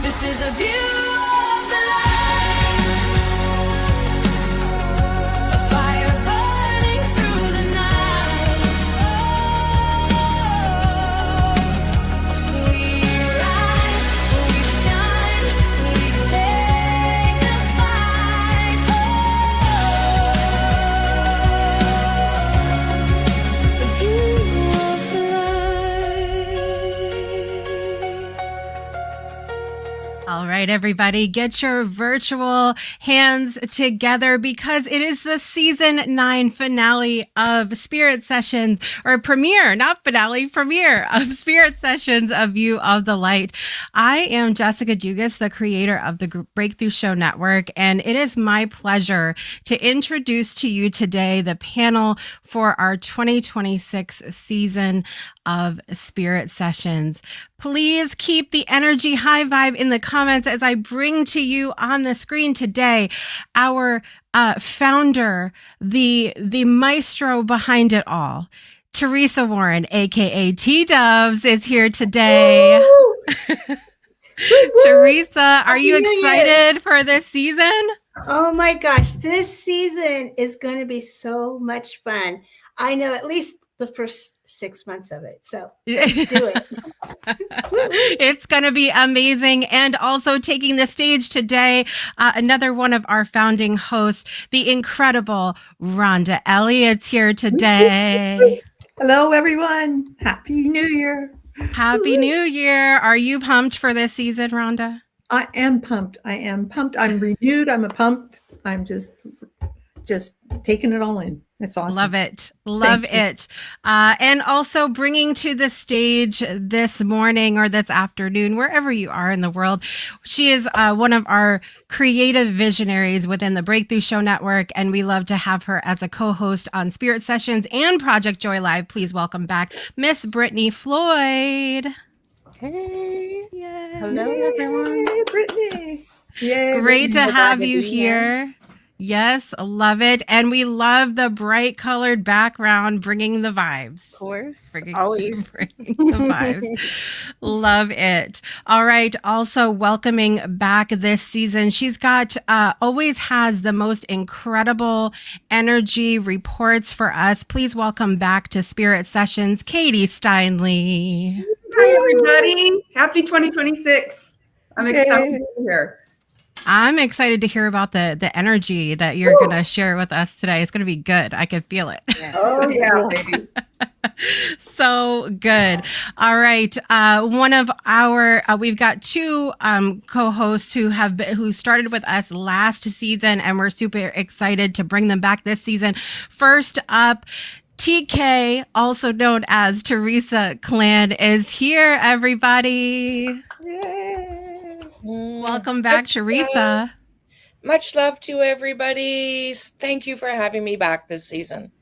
This is a view of the light, a fire burning through the night. We rise, we shine, we take the fight. The view of the light. All right, everybody, get your virtual hands together because it is the season 9 finale of Spirit Sessions, or premiere, not finale, premiere of Spirit Sessions, A View of the Light. I am Jessica Dugas, the creator of the Breakthrough Show Network, and it is my pleasure to introduce to you today the panel for our 2026 season of Spirit Sessions. Please keep the energy high vibe in the comments as I bring to you on the screen today our founder, the maestro behind it all. Teresa Warren, aka T-Dubs, is here today. Teresa, are you excited for this season? Oh my gosh, this season is going to be so much fun. I know at least the first 6 months of it. So let's do it. It's going to be amazing. And also taking the stage today, another one of our founding hosts, the incredible Rhonda Elliott's here today. Hello, everyone. Happy New Year. Happy New Year. Are you pumped for this season, Rhonda? I am pumped. I'm renewed. I'm pumped. I'm just taking it all in. It's awesome. Love it. Love it. And also bringing to the stage this morning or this afternoon, wherever you are in the world, she is one of our creative visionaries within the Breakthrough Show Network, and we love to have her as a co-host on Spirit Sessions and Project Joy Live. Please welcome back Miss Brittany Floyd. Hey. Yay. Hello, everyone. Hey, Brittany. Yay, Great to Brittany, have you here. Yes, love it. And we love the bright colored background, bringing the vibes. Of course. Always. Bringing the vibes. Love it. All right. Also welcoming back this season. She's got, always has the most incredible energy reports for us. Please welcome back to Spirit Sessions, Katie Steinle. Hi, everybody. Happy 2026. I'm excited to be here. I'm excited to hear about the energy that you're going to share with us today. It's going to be good. I can feel it. Oh, yeah, baby. So good. All right. One of our, we've got two co-hosts who started with us last season, and we're super excited to bring them back this season. First up, TK, also known as Teresa Clan, is here, everybody. Yay. Welcome back, Teresa. Much love to everybody. Thank you for having me back this season.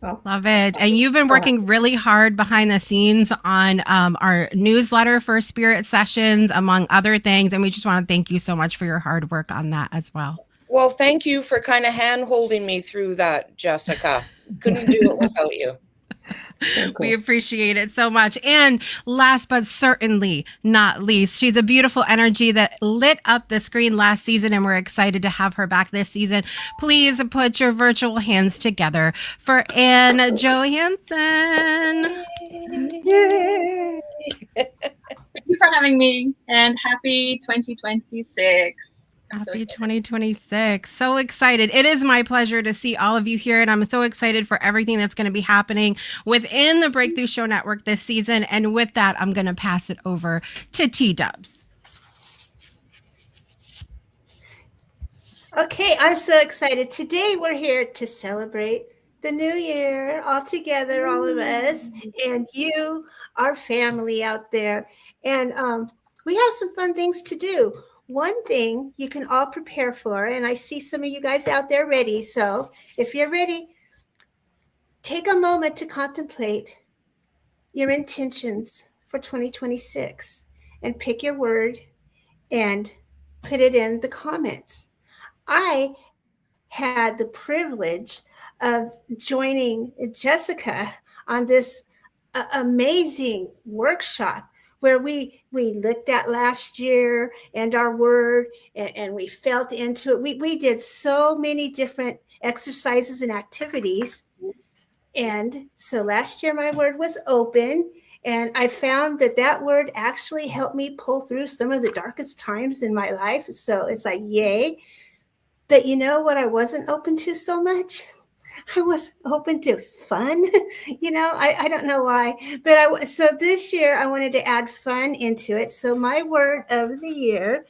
Love it. And you've been working really hard behind the scenes on our newsletter for Spirit Sessions, among other things. And we just want to thank you so much for your hard work on that as well. Well, thank you for kind of hand-holding me through that, Jessica. Couldn't do it without you. So cool. We appreciate it so much. And last but certainly not least, she's a beautiful energy that lit up the screen last season, and we're excited to have her back this season. Please put your virtual hands together for Ann Johannessen. Yay. Thank you for having me, and happy 2026. Happy 2026. So excited. It is my pleasure to see all of you here, and I'm so excited for everything that's going to be happening within the Breakthrough Show Network this season. And with that, I'm going to pass it over to T-Dubs. Okay, I'm so excited. Today we're here to celebrate the new year all together, all of us, and you, our family out there. And we have some fun things to do. One thing you can all prepare for, and I see some of you guys out there ready. So if you're ready, take a moment to contemplate your intentions for 2026 and pick your word and put it in the comments. I had the privilege of joining Jessica on this amazing workshop where we looked at last year and our word, and we felt into it. We did so many different exercises and activities. And so last year my word was open, and I found that word actually helped me pull through some of the darkest times in my life. So it's like, yay. But you know what I wasn't open to so much? I was open to fun. I don't know why, but so this year I wanted to add fun into it. So my word of the year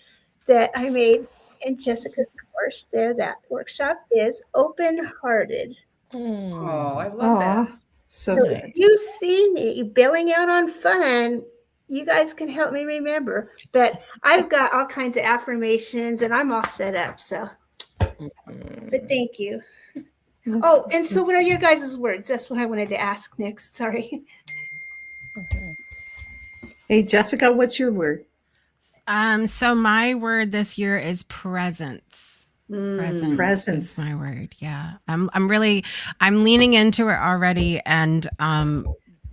that I made in Jessica's course there, that workshop, is open-hearted. Oh, I love that. Aw, so So good. if you see me bailing out on fun, you guys can help me remember. But I've got all kinds of affirmations and I'm all set up. So, but thank you. That's Oh, and awesome. so what are your guys' words? That's what I wanted to ask next. Sorry. Hey, Jessica, what's your word? So my word this year is presence. Presence. Presence. Is my word. Yeah. I'm leaning into it already, and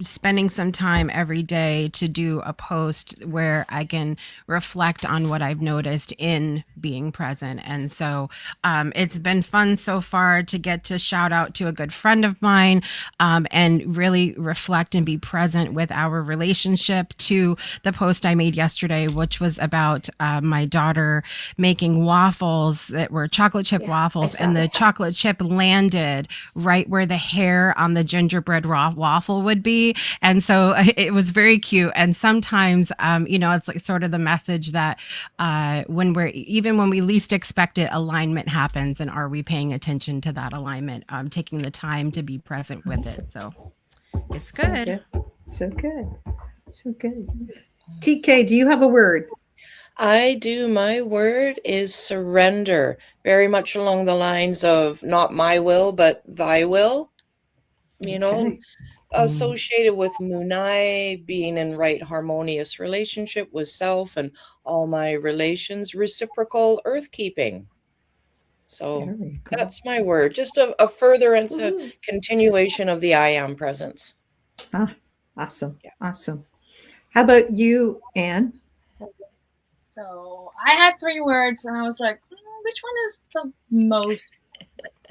spending some time every day to do a post where I can reflect on what I've noticed in being present. And so it's been fun so far to get to shout out to a good friend of mine, and really reflect and be present with our relationship, to the post I made yesterday, which was about my daughter making waffles that were chocolate chip waffles, and the chocolate chip landed right where the hair on the gingerbread waffle would be. And so it was very cute. And sometimes, it's like sort of the message that when we least expect it, alignment happens. And are we paying attention to that alignment? Taking the time to be present with it. So it's good. So good. So good. TK, do you have a word? I do. My word is surrender, very much along the lines of not my will, but thy will. Okay. Associated with Munai, being in right harmonious relationship with self and all my relations, reciprocal earth keeping. So Very cool. that's my word. Just a furtherance, a continuation of the I am presence. Awesome. Yeah. Awesome. How about you, Ann? So I had 3 words, and I was like, which one is the most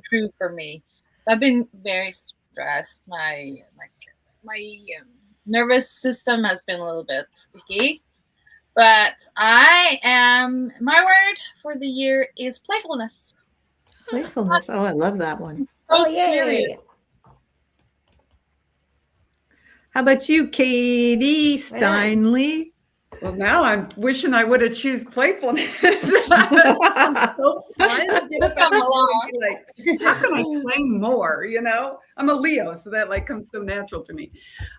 true for me? I've been very stressed. My nervous system has been a little bit icky, but my word for the year is playfulness. Playfulness. Oh, I love that one. Oh, Serious. yay. How about you, Katie Steinle? Well, now I'm wishing I would have choose playfulness. So fun. Come along. Like, how can I explain more? I'm a Leo, so that comes so natural to me.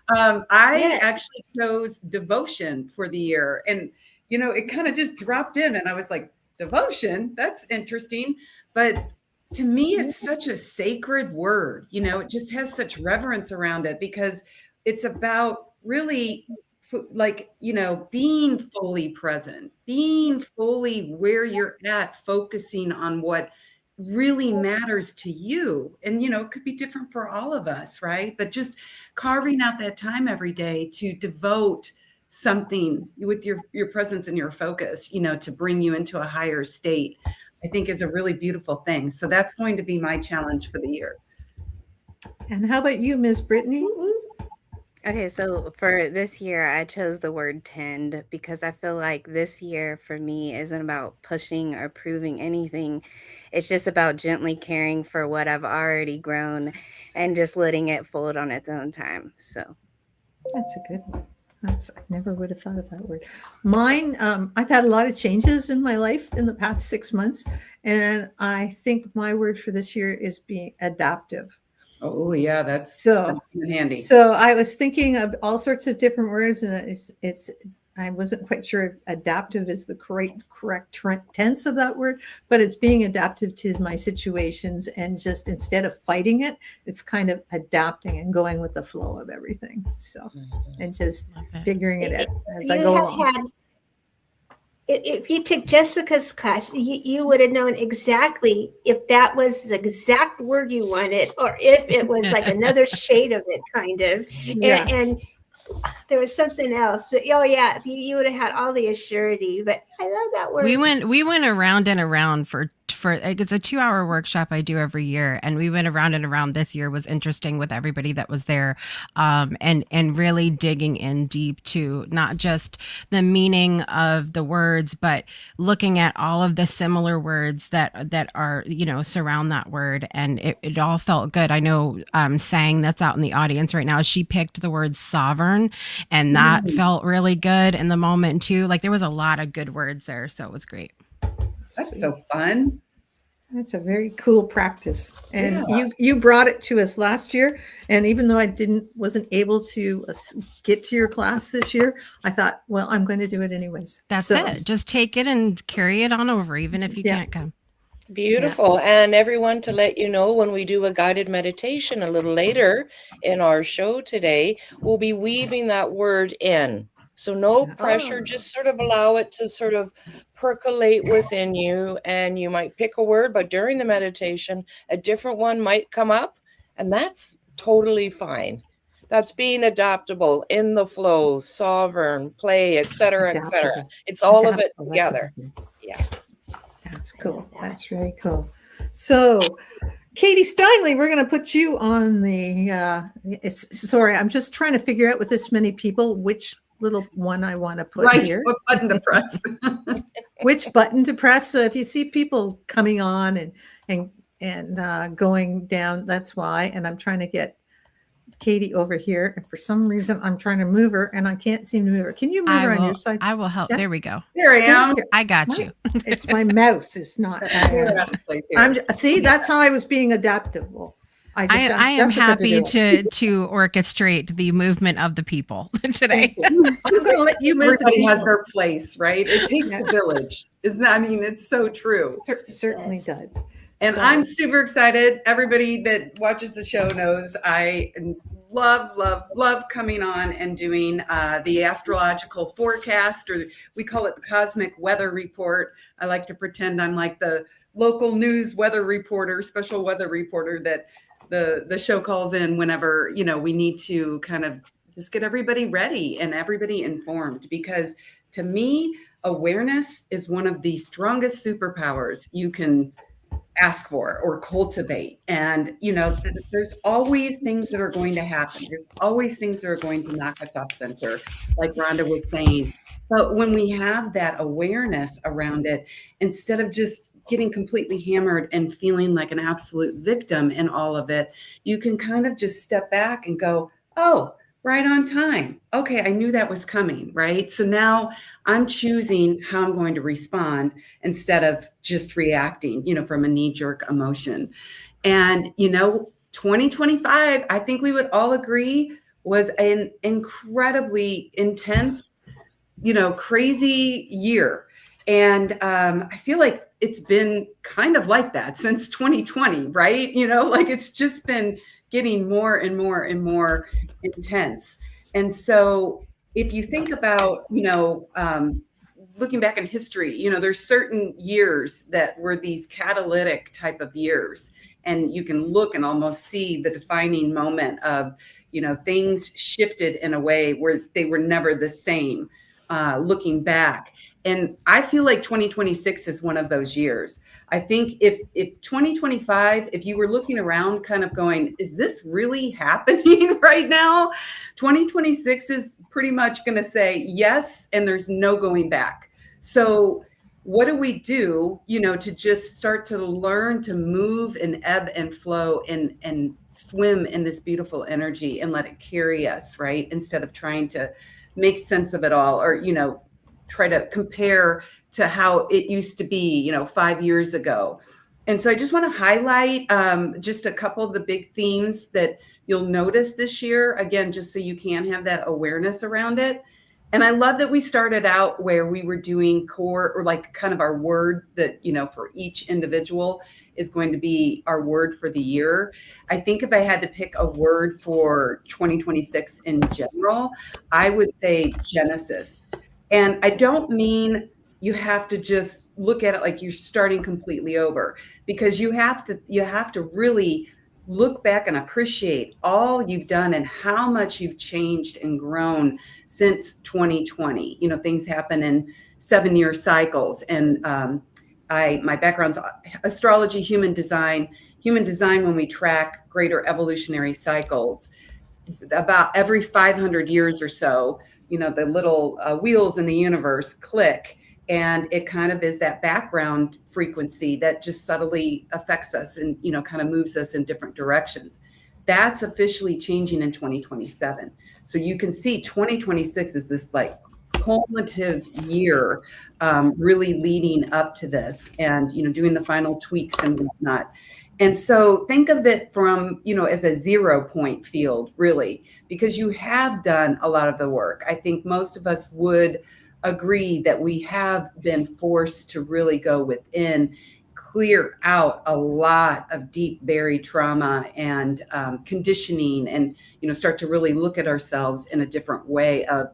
I actually chose devotion for the year, and it kind of just dropped in, and I was like, devotion? That's interesting. But to me, it's such a sacred word. It just has such reverence around it, because it's about really being fully present, being fully where you're at, focusing on what really matters to you. And, it could be different for all of us, right? But just carving out that time every day to devote something with your presence and your focus, to bring you into a higher state, I think is a really beautiful thing. So that's going to be my challenge for the year. And how about you, Ms. Brittany? Okay, so for this year, I chose the word tend, because I feel like this year for me isn't about pushing or proving anything. It's just about gently caring for what I've already grown and just letting it fold on its own time. So That's a good one. I never would have thought of that word. Mine, I've had a lot of changes in my life in the past 6 months, and I think my word for this year is being adaptive. Oh yeah, that's handy. So I was thinking of all sorts of different words, and I wasn't quite sure if adaptive is the correct tense of that word, but it's being adaptive to my situations, and just instead of fighting it, it's kind of adapting and going with the flow of everything. So, and just figuring it out as I go along. If you took Jessica's class, you would have known exactly if that was the exact word you wanted, or if it was like another shade of it, kind of. Yeah. And there was something else. But, oh yeah, you would have had all the assurity. But I love that word. We went around and around for it's a 2-hour workshop I do every year, and we went around and around. This year was interesting with everybody that was there, and really digging in deep to not just the meaning of the words, but looking at all of the similar words that are, you know, surround that word, and it all felt good. I know Sang, that's out in the audience right now, she picked the word sovereign, and that felt really good in the moment too. Like there was a lot of good words there, so it was great. That's so fun. That's a very cool practice. And you brought it to us last year. And even though I wasn't able to get to your class this year, I thought, well, I'm going to do it anyways. That's it. Just take it and carry it on over, even if you can't come. Beautiful. And everyone, to let you know, when we do a guided meditation a little later in our show today, we'll be weaving that word in. So no pressure, just sort of allow it to sort of percolate within you, and you might pick a word, but during the meditation, a different one might come up, and that's totally fine. That's being adaptable, in the flow, sovereign, play, etc., etc. It's all of it together. Yeah. That's cool. That's really cool. So, Katie Steinle, we're going to put you on the, sorry, I'm just trying to figure out with this many people, which little one I want to put here. What button to press? Which button to press. So if you see people coming on and going down, that's why. And I'm trying to get Katie over here. And for some reason, I'm trying to move her and I can't seem to move her. Can you move her on your side? I will help. Yeah. There we go. There I am. I got you. It's my mouse. It's not. See, that's how I was being adaptable. I am happy to orchestrate the movement of the people today. I'm going to let you move. Everybody has their place, right? It takes a village. It's so true. Certainly does. And I'm super excited. Everybody that watches the show knows I love coming on and doing the astrological forecast, or we call it the cosmic weather report. I like to pretend I'm like the local news weather reporter, special weather reporter that the show calls in whenever, we need to kind of just get everybody ready and everybody informed, because to me, awareness is one of the strongest superpowers you can ask for or cultivate. And, there's always things that are going to happen. There's always things that are going to knock us off center, like Rhonda was saying. But when we have that awareness around it, instead of just getting completely hammered and feeling like an absolute victim in all of it, you can kind of just step back and go, oh, right on time. Okay, I knew that was coming, right? So now I'm choosing how I'm going to respond instead of just reacting, from a knee-jerk emotion. And, 2025, I think we would all agree, was an incredibly intense, crazy year. And I feel like it's been kind of like that since 2020, right? It's just been getting more and more and more intense. And so if you think about, looking back in history, there's certain years that were these catalytic type of years. And you can look and almost see the defining moment of, things shifted in a way where they were never the same, looking back. And I feel like 2026 is one of those years. I think if 2025, if you were looking around kind of going, is this really happening right now? 2026 is pretty much going to say yes, and there's no going back. So what do we do, to just start to learn to move and ebb and flow and swim in this beautiful energy and let it carry us, right? Instead of trying to make sense of it all, or, try to compare to how it used to be, 5 years ago. And so I just want to highlight just a couple of the big themes that you'll notice this year, again, just so you can have that awareness around it. And I love that we started out where we were doing core, or like kind of our word that, for each individual is going to be our word for the year. I think if I had to pick a word for 2026 in general, I would say Genesis. And I don't mean you have to just look at it like you're starting completely over, because you have to really look back and appreciate all you've done and how much you've changed and grown since 2020. You know, things happen in 7-year cycles. And my background's astrology, human design. Human design, when we track greater evolutionary cycles, about every 500 years or so, you know, the little wheels in the universe click, and it kind of is that background frequency that just subtly affects us and, you know, kind of moves us in different directions. That's officially changing in 2027. So you can see 2026 is this like cumulative year, really leading up to this, and, you know, doing the final tweaks and whatnot. And so think of it from, you know, as a 0 point field, really, because you have done a lot of the work. I think most of us would agree that we have been forced to really go within, clear out a lot of deep buried trauma and conditioning, and, you know, start to really look at ourselves in a different way of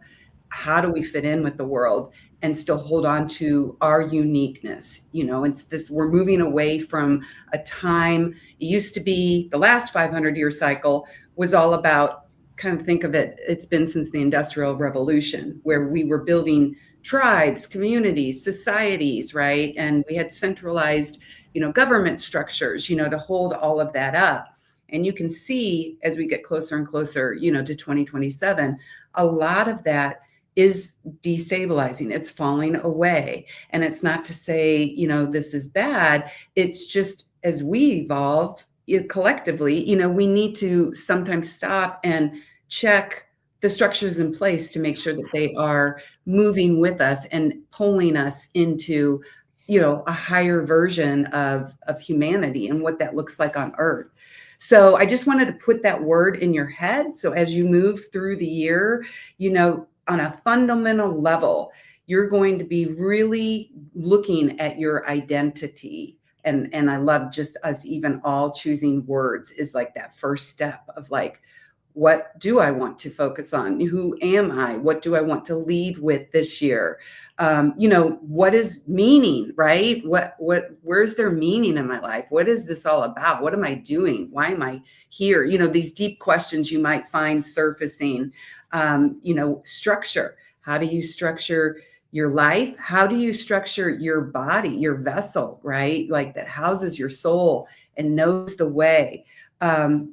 how do we fit in with the world and still hold on to our uniqueness. You know, it's this, we're moving away from a time, it used to be the last 500-year cycle was all about, kind of think of it, it's been since the Industrial Revolution, where we were building tribes, communities, societies, right? And we had centralized, you know, government structures, you know, to hold all of that up. And you can see as we get closer and closer, you know, to 2027, a lot of that is destabilizing. It's falling away. And it's not to say, you know, this is bad. It's just as we evolve collectively, you know, we need to sometimes stop and check the structures in place to make sure that they are moving with us and pulling us into, you know, a higher version of humanity and what that looks like on Earth. So I just wanted to put that word in your head. So as you move through the year, you know, on a fundamental level, you're going to be really looking at your identity. And I love just us even all choosing words is like that first step of like, what do I want to focus on? Who am I? What do I want to lead with this year? You know, what is meaning, right? Where's there meaning in my life? What is this all about? What am I doing? Why am I here? You know, these deep questions you might find surfacing. You know, structure. How do you structure your life? How do you structure your body, your vessel, right? Like that houses your soul and knows the way.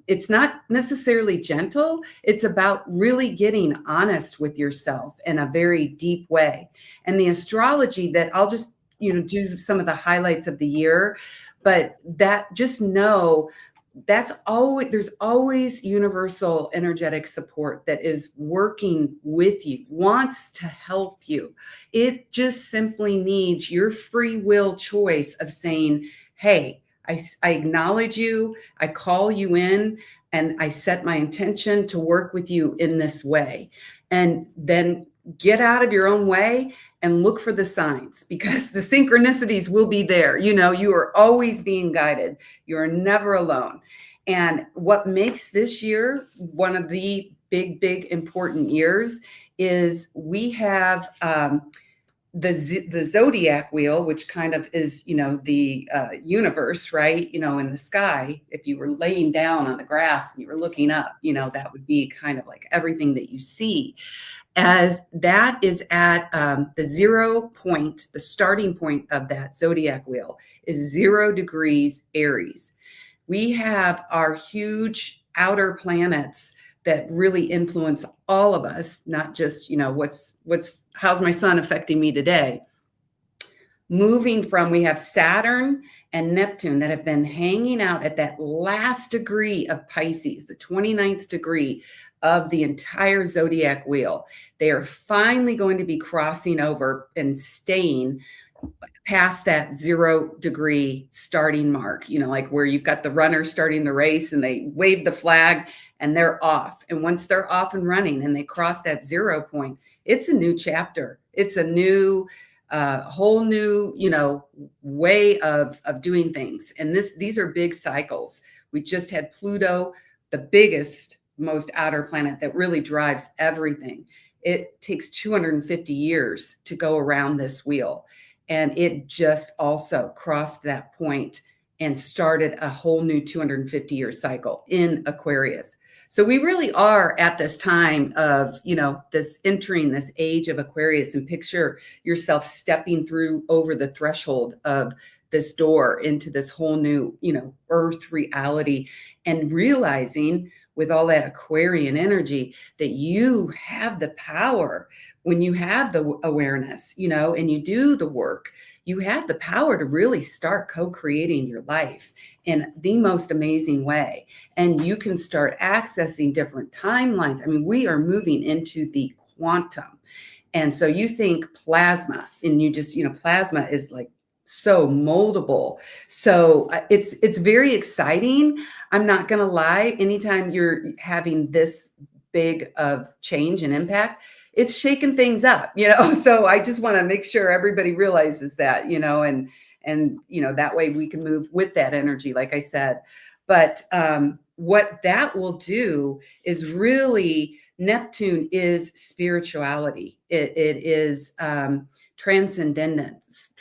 It's not necessarily gentle. It's about really getting honest with yourself in a very deep way. And the astrology that I'll just, you know, do some of the highlights of the year, but that just know that's always, there's always universal energetic support that is working with you, wants to help you. It just simply needs your free will choice of saying, hey, I acknowledge you, I call you in, and I set my intention to work with you in this way. And then get out of your own way and look for the signs, because the synchronicities will be there. You know, you are always being guided. You are never alone. And what makes this year one of the big, important years is we have the zodiac wheel, which kind of is, you know, the universe, right? You know, in the sky, if you were laying down on the grass and you were looking up, you know, that would be kind of like everything that you see. As that is at the 0 point, the starting point of that zodiac wheel is 0 degrees Aries. We have our huge outer planets that really influence all of us, not just, you know, how's my sun affecting me today? Moving from, we have Saturn and Neptune that have been hanging out at that last degree of Pisces, the 29th degree of the entire zodiac wheel. They are finally going to be crossing over and staying past that 0 degree starting mark, you know, like where you've got the runner starting the race and they wave the flag and they're off. And once they're off and running and they cross that 0 point, it's a new chapter. It's a new, whole new, you know, way of doing things. And these are big cycles. We just had Pluto, the biggest, most outer planet that really drives everything. It takes 250 years to go around this wheel. And it just also crossed that point and started a whole new 250-year cycle in Aquarius. So we really are at this time of, this entering this age of Aquarius, and picture yourself stepping through over the threshold of this door into this whole new, earth reality, and realizing with all that Aquarian energy that you have the power when you have the awareness, and you do the work. You have the power to really start co-creating your life in the most amazing way. And you can start accessing different timelines. I mean, we are moving into the quantum. And so you think plasma, and you just, plasma is like so moldable. So it's very exciting. I'm not going to lie. Anytime you're having this big of change and impact, it's shaking things up, so I just want to make sure everybody realizes that, and that way we can move with that energy, like I said. But what that will do is really, Neptune is spirituality. It is transcendence,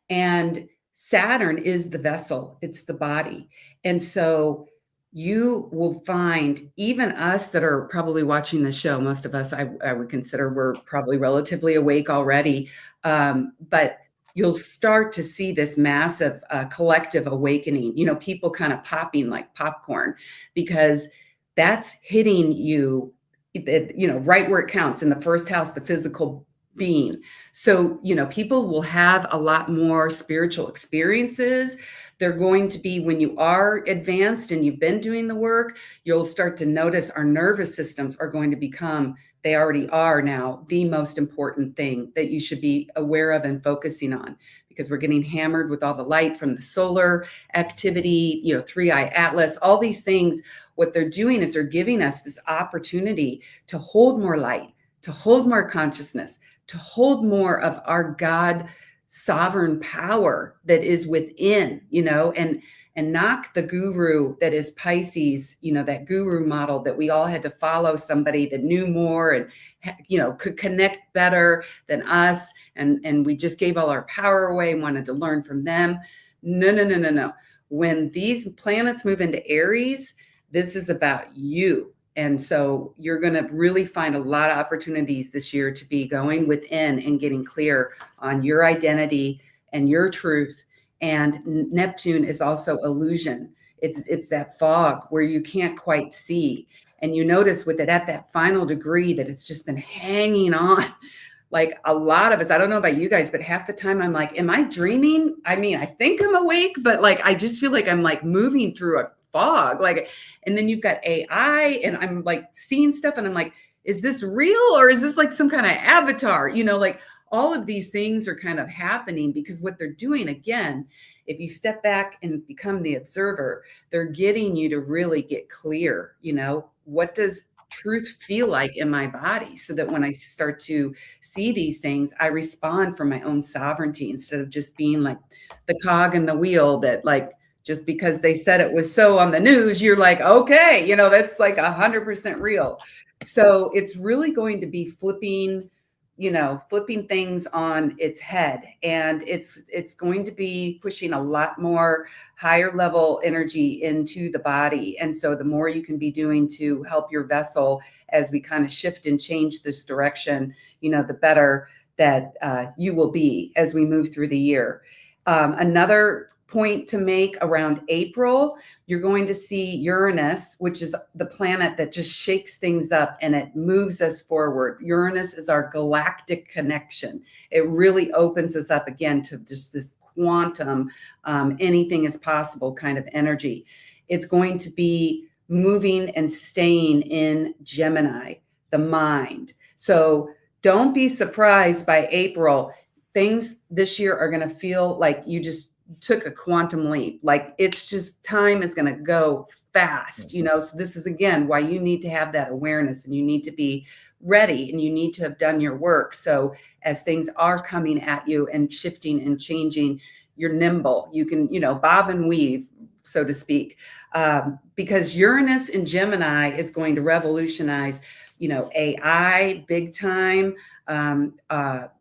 and Saturn is the vessel. It's the body. And so you will find, even us that are probably watching the show, most of us, I would consider we're probably relatively awake already, but you'll start to see this massive collective awakening, people kind of popping like popcorn, because that's hitting you, right where it counts, in the first house, the physical being. So, people will have a lot more spiritual experiences. They're going to be, when you are advanced and you've been doing the work, you'll start to notice our nervous systems are going to become, they already are now, the most important thing that you should be aware of and focusing on, because we're getting hammered with all the light from the solar activity, three-eye atlas, all these things. What they're doing is they're giving us this opportunity to hold more light, to hold more consciousness, to hold more of our God sovereign power that is within, and knock the guru that is Pisces, that guru model that we all had to follow somebody that knew more and, could connect better than us. And we just gave all our power away and wanted to learn from them. No. When these planets move into Aries, this is about you. And so you're going to really find a lot of opportunities this year to be going within and getting clear on your identity and your truth. And Neptune is also illusion. It's that fog where you can't quite see. And you notice with it at that final degree that it's just been hanging on. Like a lot of us, I don't know about you guys, but half the time I'm like, am I dreaming? I mean, I think I'm awake, but like, I just feel like I'm like moving through a fog, and then you've got AI, and I'm like seeing stuff, and I'm like, is this real, or is this like some kind of avatar? Like all of these things are kind of happening because what they're doing, again, if you step back and become the observer, they're getting you to really get clear. What does truth feel like in my body, so that when I start to see these things, I respond from my own sovereignty, instead of just being like the cog in the wheel that, like, just because they said it was so on the news, you're like, okay, that's like 100% real. So it's really going to be flipping things on its head. And it's going to be pushing a lot more higher level energy into the body. And so the more you can be doing to help your vessel as we kind of shift and change this direction, the better that you will be as we move through the year. Another point to make around April, you're going to see Uranus, which is the planet that just shakes things up and it moves us forward. Uranus is our galactic connection. It really opens us up again to just this quantum, anything is possible kind of energy. It's going to be moving and staying in Gemini, the mind. So don't be surprised by April. Things this year are going to feel like you just took a quantum leap. Like it's just, time is going to go fast, so this is again why you need to have that awareness, and you need to be ready, and you need to have done your work. So as things are coming at you and shifting and changing, you're nimble. You can, bob and weave, so to speak, because Uranus in Gemini is going to revolutionize, AI big time,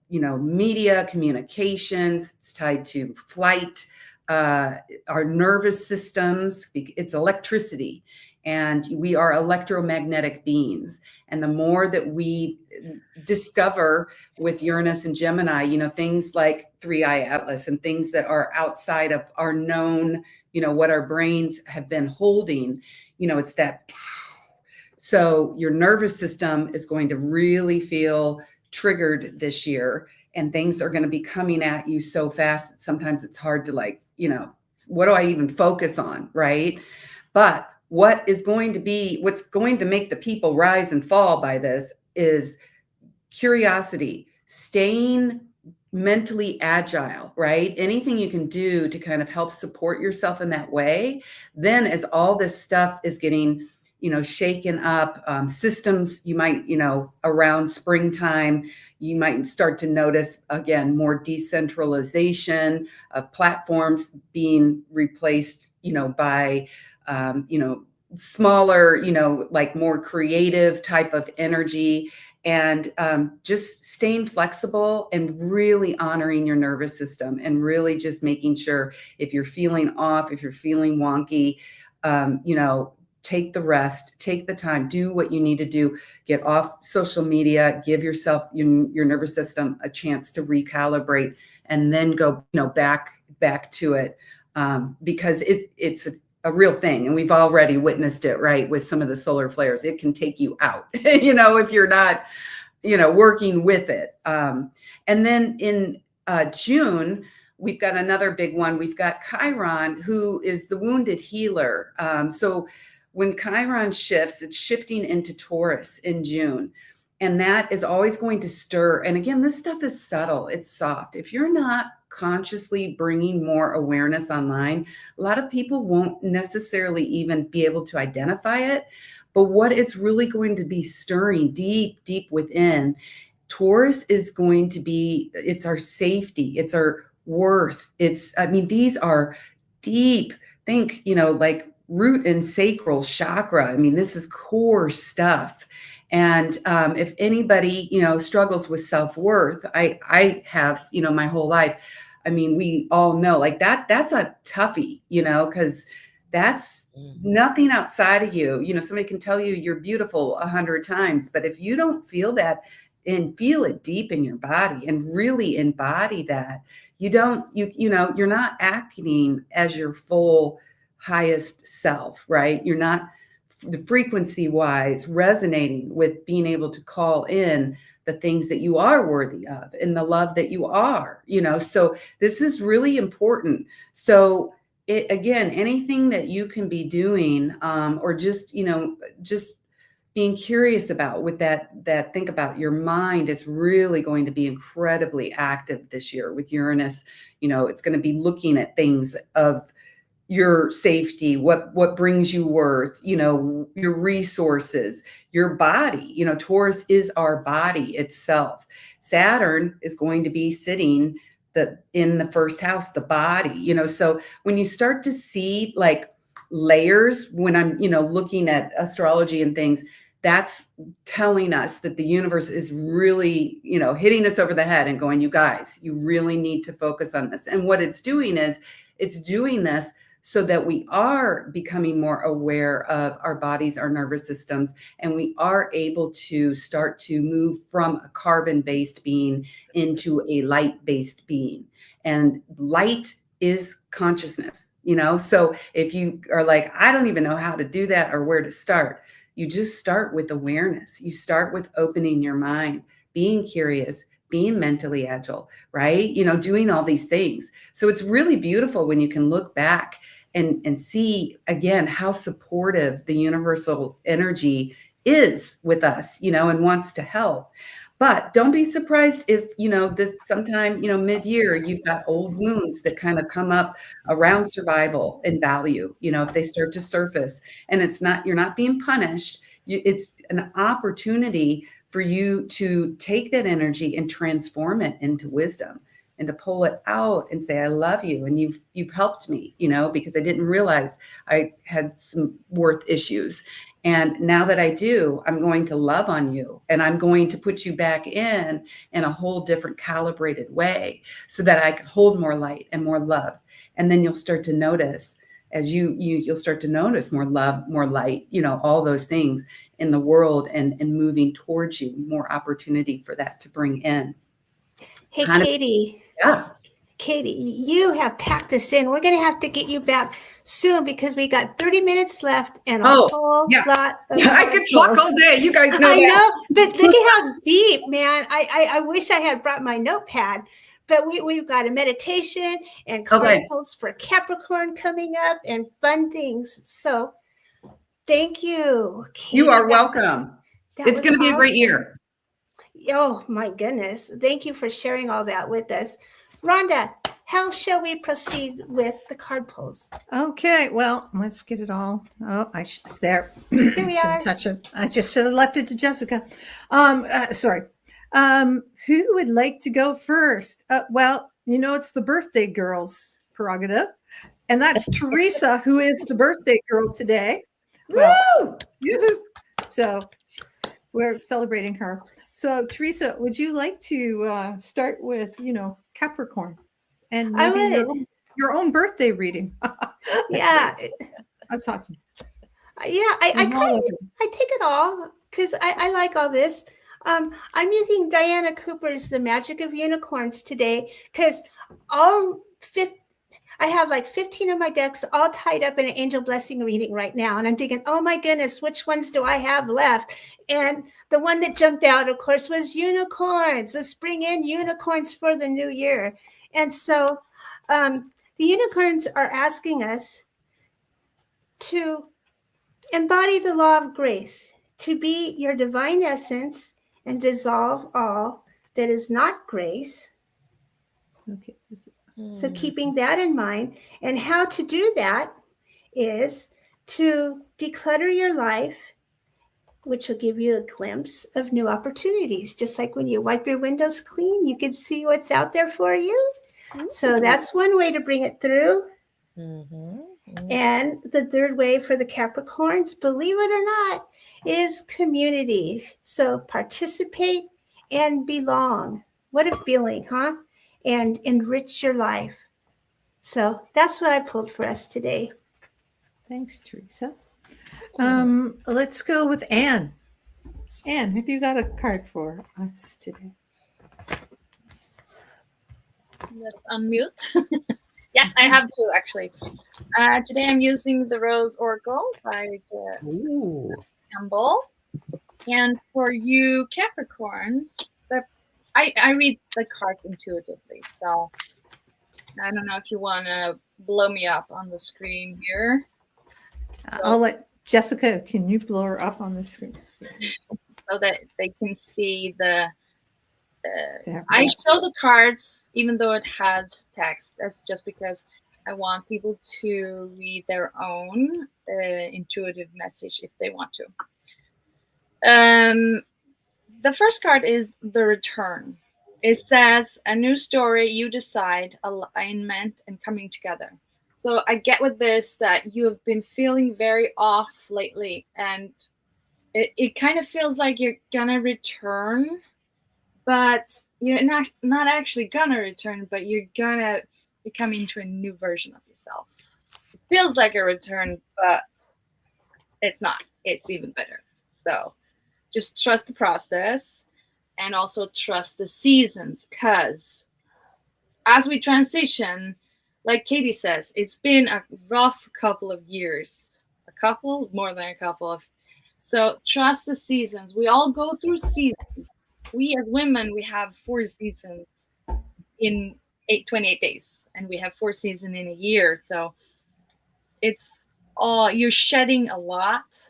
media, communications. It's tied to flight, our nervous systems. It's electricity, and we are electromagnetic beings. And the more that we discover with Uranus and Gemini, you know, things like three-eye atlas and things that are outside of our known, you know, what our brains have been holding, you know, it's that. So your nervous system is going to really feel triggered this year, and things are going to be coming at you so fast that sometimes it's hard to, like, you know, what do I even focus on, right? But what's going to make the people rise and fall by this is curiosity, staying mentally agile, right? Anything you can do to kind of help support yourself in that way. Then as all this stuff is getting, you know, shaken up, systems, you might, you know, around springtime, you might start to notice, again, more decentralization of platforms being replaced, you know, by, you know, smaller, you know, like more creative type of energy, and just staying flexible and really honoring your nervous system, and really just making sure if you're feeling off, if you're feeling wonky, you know, take the rest, take the time, do what you need to do, get off social media, give yourself, your nervous system a chance to recalibrate, and then go, you know, back to it, because it's a real thing. And we've already witnessed it, right? With some of the solar flares, it can take you out, you know, if you're not, you know, working with it. And then in June, we've got another big one. We've got Chiron, who is the wounded healer. So when Chiron shifts, it's shifting into Taurus in June. And that is always going to stir. And again, this stuff is subtle. It's soft. If you're not consciously bringing more awareness online, a lot of people won't necessarily even be able to identify it. But what it's really going to be stirring deep, deep within, Taurus is going to be, it's our safety, it's our worth. I mean, these are deep, think, you know, like root and sacral chakra. I mean, this is core stuff. And if anybody, you know, struggles with self-worth, I have, you know, my whole life. I mean, we all know, like, that's a toughie, you know, because that's nothing outside of you. You know, somebody can tell you you're beautiful 100 times, but if you don't feel that and feel it deep in your body and really embody that, you know, you're not acting as your full highest self, right? You're not, the frequency wise, resonating with being able to call in the things that you are worthy of and the love that you are, you know. So this is really important. So again, anything that you can be doing, or just, you know, just being curious about with that think about your mind is really going to be incredibly active this year with Uranus. You know, it's going to be looking at things of your safety, what brings you worth, you know, your resources, your body. You know, Taurus is our body itself. Saturn is going to be sitting in the first house, the body, you know. So when you start to see like layers, when I'm, you know, looking at astrology and things, that's telling us that the universe is really, you know, hitting us over the head and going, you guys, you really need to focus on this. And what it's doing is it's doing this so that we are becoming more aware of our bodies, our nervous systems, and we are able to start to move from a carbon-based being into a light-based being. And light is consciousness, you know? So if you are like, I don't even know how to do that or where to start, you just start with awareness. You start with opening your mind, being curious, being mentally agile, right? You know, doing all these things. So it's really beautiful when you can look back and see again how supportive the universal energy is with us, you know, and wants to help. But don't be surprised if, you know, this sometime, you know, mid-year, you've got old wounds that kind of come up around survival and value, you know, if they start to surface. And it's not, you're not being punished. It's an opportunity for you to take that energy and transform it into wisdom, and to pull it out and say, I love you. And you've helped me, you know, because I didn't realize I had some worth issues. And now that I do, I'm going to love on you, and I'm going to put you back in a whole different calibrated way so that I can hold more light and more love. And then you'll start to notice as you'll start to notice more love, more light, all those things in the world and moving towards you, more opportunity for that to bring in. Hey, Kind of- Katie. Yeah. Katie, you have packed this in. We're going to have to get you back soon because we got 30 minutes left and a whole lot of I could talk all day. You guys know I that. know, but look at how deep, man. I wish I had brought my notepad, but we've got a meditation and card pulls for Capricorn coming up and fun things. So thank you, Katie. You are welcome. It's going to be a great year. Oh, my goodness. Thank you for sharing all that with us. Rhonda, how shall we proceed with the card pulls? Okay, well, let's get it all. Oh, it's there. Here we are. Touch it. I just should have left it to Jessica. Sorry. Who would like to go first? Well, it's the birthday girl's prerogative, and that's Teresa, who is the birthday girl today. Well, yoo-hoo. So we're celebrating her. So, Teresa, would you like to start with, Capricorn and maybe your own birthday reading? Yeah. Great. That's awesome. Yeah, I take it all because I like all this. I'm using Diana Cooper's The Magic of Unicorns today because I have like 15 of my decks all tied up in an angel blessing reading right now. And I'm thinking, oh my goodness, which ones do I have left? And the one that jumped out, of course, was unicorns. Let's bring in unicorns for the new year. And so the unicorns are asking us to embody the law of grace, to be your divine essence and dissolve all that is not grace. Okay. So keeping that in mind, and how to do that is to declutter your life, which will give you a glimpse of new opportunities. Just like when you wipe your windows clean, you can see what's out there for you. So that's one way to bring it through. And the third way for the Capricorns, believe it or not, is community. So participate and belong. What a feeling, huh? And enrich your life. So that's what I pulled for us today. Thanks, Teresa. Let's go with Ann. Ann, have you got a card for us today? Let's unmute. Yeah, I have two actually. Today I'm using the Rose Oracle by Campbell. And for you Capricorns, I read the cards intuitively, so I don't know if you want to blow me up on the screen here. I'll let Jessica, can you blow her up on the screen? So that they can see the, I show the cards even though it has text. That's just because I want people to read their own intuitive message if they want to. The first card is the return. It says a new story, you decide, alignment, and coming together. So I get with this that you have been feeling very off lately, and it kind of feels like you're gonna return, but you're not actually gonna return, but you're gonna become into a new version of yourself. It feels like a return, but it's not. It's even better. So just trust the process and also trust the seasons, because as we transition, like Katie says, it's been a rough couple of years. More than a couple of. So trust the seasons. We all go through seasons. We as women, we have 4 seasons in 28 days, and we have 4 seasons in a year. So it's all, you're shedding a lot.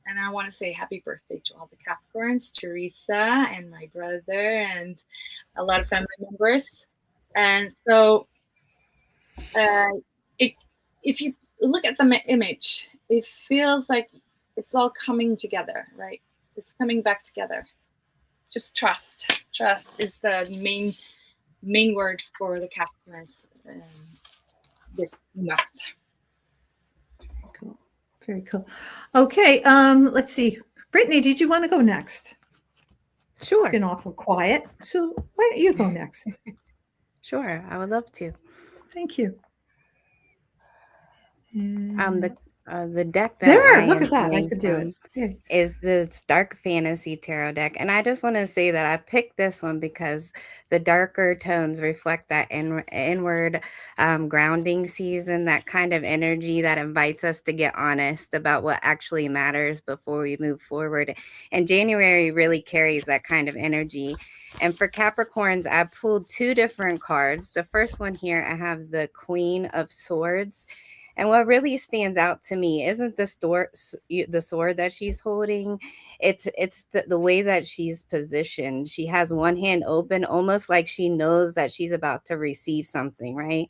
And I want to say happy birthday to all the Capricorns, Teresa and my brother and a lot of family members. And so if you look at the image, it feels like it's all coming together, right? It's coming back together. Just trust. Trust is the main word for the Capricorns this month. Cool. Very cool. Okay, let's see. Brittany, did you want to go next? Sure. Been awful quiet, so why don't you go next? Sure. I would love to. Thank you. And The deck that there, I look am at that. I pulling could do from it. Okay. is the Dark Fantasy Tarot deck. And I just want to say that I picked this one because the darker tones reflect that inward grounding season, that kind of energy that invites us to get honest about what actually matters before we move forward. And January really carries that kind of energy. And for Capricorns, I pulled two different cards. The first one here, I have the Queen of Swords. And what really stands out to me isn't the sword that she's holding. It's the way that she's positioned. She has one hand open, almost like she knows that she's about to receive something, right?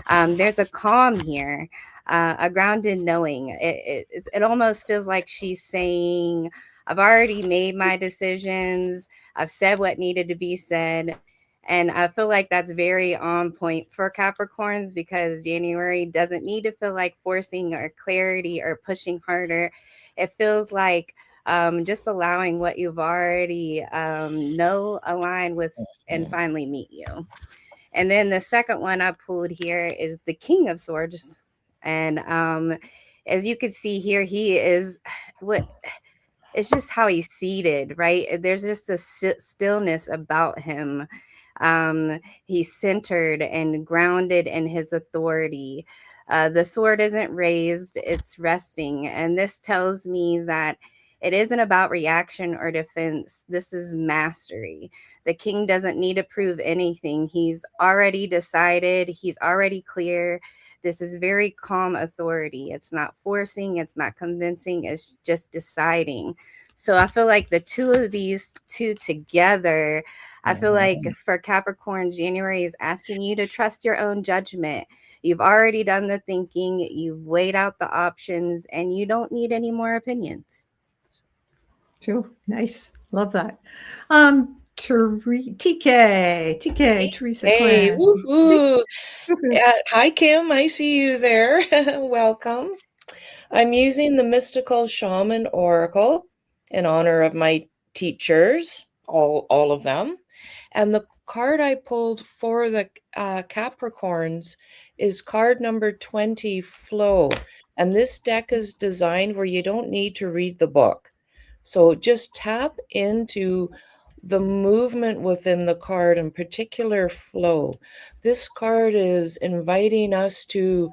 There's a calm here, a grounded knowing. It almost feels like she's saying, I've already made my decisions. I've said what needed to be said. And I feel like that's very on point for Capricorns because January doesn't need to feel like forcing or clarity or pushing harder. It feels like just allowing what you've already know align with and finally meet you. And then the second one I pulled here is the King of Swords. And as you can see here, he is it's just how he's seated, right? There's just a stillness about him. He's centered and grounded in his authority. The sword isn't raised, it's resting. And this tells me that it isn't about reaction or defense. This is mastery. The king doesn't need to prove anything. He's already decided. He's already clear. This is very calm authority. It's not forcing. It's not convincing. It's just deciding. So I feel like the two of these two together, I feel like for Capricorn, January is asking you to trust your own judgment. You've already done the thinking. You've weighed out the options and you don't need any more opinions. True. Nice. Love that. TK, Teresa. Hey, Quinn. woohoo. Hi, Kim. I see you there. Welcome. I'm using the Mystical Shaman Oracle in honor of my teachers, all of them. And the card I pulled for the Capricorns is card number 20, Flow. And this deck is designed where you don't need to read the book. So just tap into the movement within the card, in particular flow. This card is inviting us to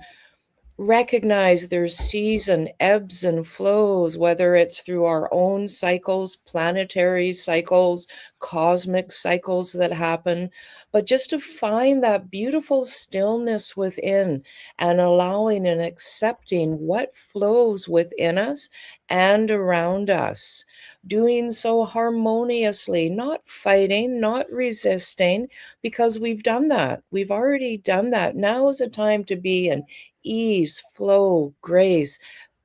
recognize there's season ebbs and flows, whether it's through our own cycles, planetary cycles, cosmic cycles that happen, but just to find that beautiful stillness within and allowing and accepting what flows within us and around us. Doing so harmoniously, not fighting, not resisting, because we've done that. We've already done that. Now is a time to be in ease, flow, grace,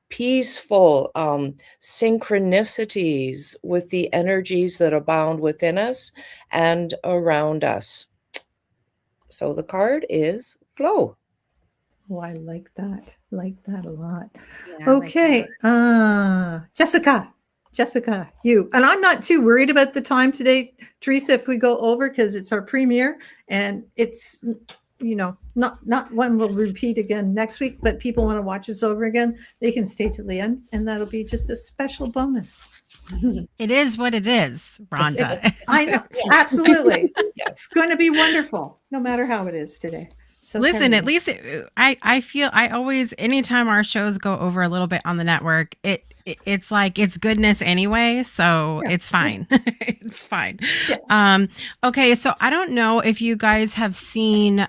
peaceful synchronicities with the energies that abound within us and around us. So the card is Flow. Oh, I like that. Like that a lot. Yeah, I like Okay. Jessica, you. And I'm not too worried about the time today, Teresa, if we go over, because it's our premiere and it's, not one we'll repeat again next week, but people want to watch us over again, they can stay to the end and that'll be just a special bonus. It is what it is, Rhonda. I know. Absolutely. It's going to be wonderful, no matter how it is today. So Listen, at least I feel I always, anytime our shows go over a little bit on the network, it's like it's goodness anyway, so it's fine. It's fine. Yeah. Okay, so I don't know if you guys have seen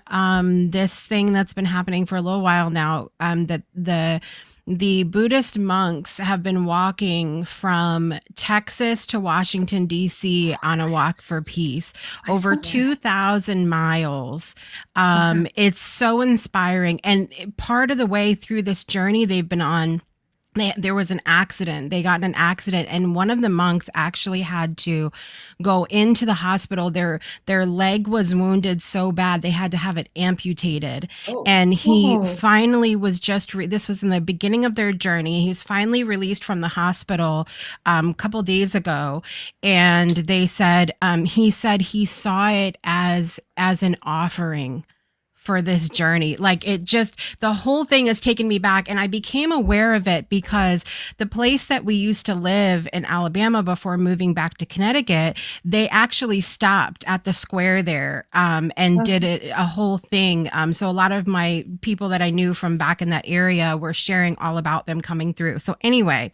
this thing that's been happening for a little while now. That the Buddhist monks have been walking from Texas to Washington, D.C. on a walk for peace, over 2,000 miles. It's so inspiring. And part of the way through this journey they've been on, there was an accident. They got in an accident, and one of the monks actually had to go into the hospital. Their leg was wounded so bad they had to have it amputated. Oh. And he Oh. finally was just this was in the beginning of their journey. He was finally released from the hospital a couple days ago, and they said he said he saw it as an offering for this journey. Like, it just, the whole thing has taken me back, and I became aware of it because the place that we used to live in Alabama before moving back to Connecticut, they actually stopped at the square there and did a whole thing. So a lot of my people that I knew from back in that area were sharing all about them coming through. So anyway,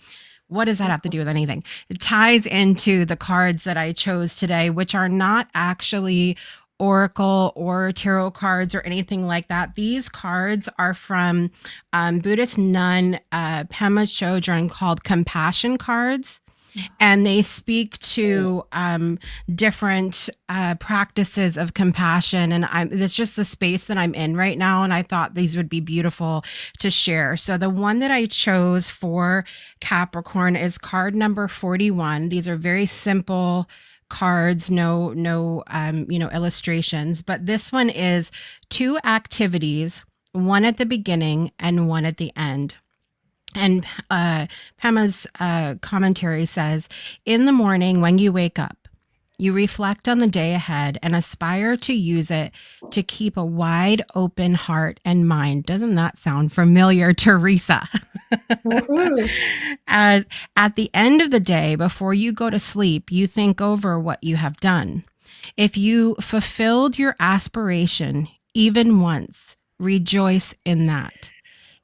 what does that have to do with anything? It ties into the cards that I chose today, which are not actually oracle or tarot cards or anything like that. These cards are from Buddhist nun Pema Chodron, called compassion cards, and they speak to different practices of compassion. And it's just the space that I'm in right now, and I thought these would be beautiful to share. So the one that I chose for Capricorn is card number 41. These are very simple cards, no illustrations, but this one is 2 activities, one at the beginning and one at the end. And Pema's commentary says, in the morning when you wake up, you reflect on the day ahead and aspire to use it to keep a wide open heart and mind. Doesn't that sound familiar, Teresa? As at the end of the day, before you go to sleep, you think over what you have done. If you fulfilled your aspiration even once, rejoice in that.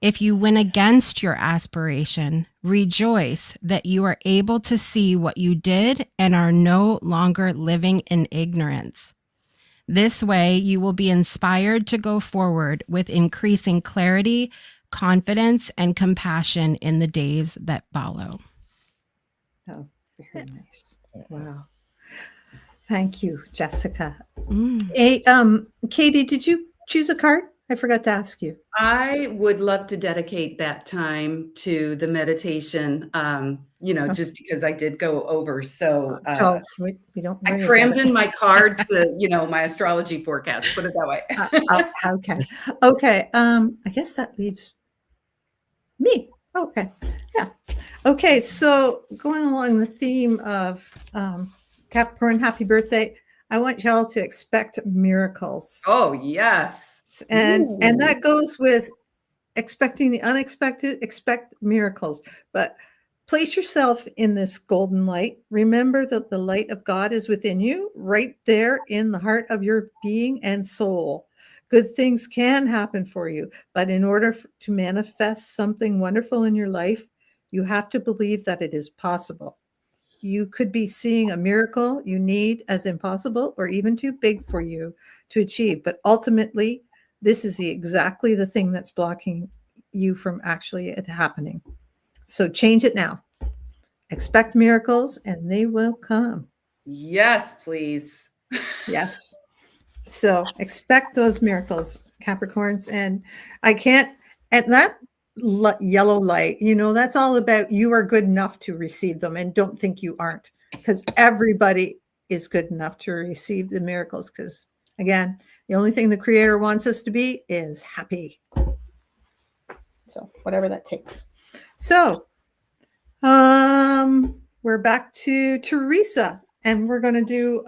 If you went against your aspiration, rejoice that you are able to see what you did and are no longer living in ignorance. This way, you will be inspired to go forward with increasing clarity, confidence, and compassion in the days that follow. Oh, very nice. Wow. Thank you, Jessica. Hey, Katie, did you choose a card? I forgot to ask you. I would love to dedicate that time to the meditation, just because I did go over. So we don't. I crammed in my card to, my astrology forecast, put it that way. Okay. I guess that leaves me. Okay. Yeah. Okay. So going along the theme of Capricorn, happy birthday. I want y'all to expect miracles. Oh, yes. And that goes with expecting the unexpected, expect miracles. But place yourself in this golden light. Remember that the light of God is within you, right there in the heart of your being and soul. Good things can happen for you, but in order to manifest something wonderful in your life, you have to believe that it is possible. You could be seeing a miracle you need as impossible or even too big for you to achieve, but ultimately, this is exactly the thing that's blocking you from actually it happening. So change it now. Expect miracles and they will come. Yes, please. Yes. So expect those miracles, Capricorns. And that yellow light, that's all about you are good enough to receive them, and don't think you aren't, because everybody is good enough to receive the miracles. Because again, the only thing the Creator wants us to be is happy. So whatever that takes. So we're back to Teresa, and we're going to do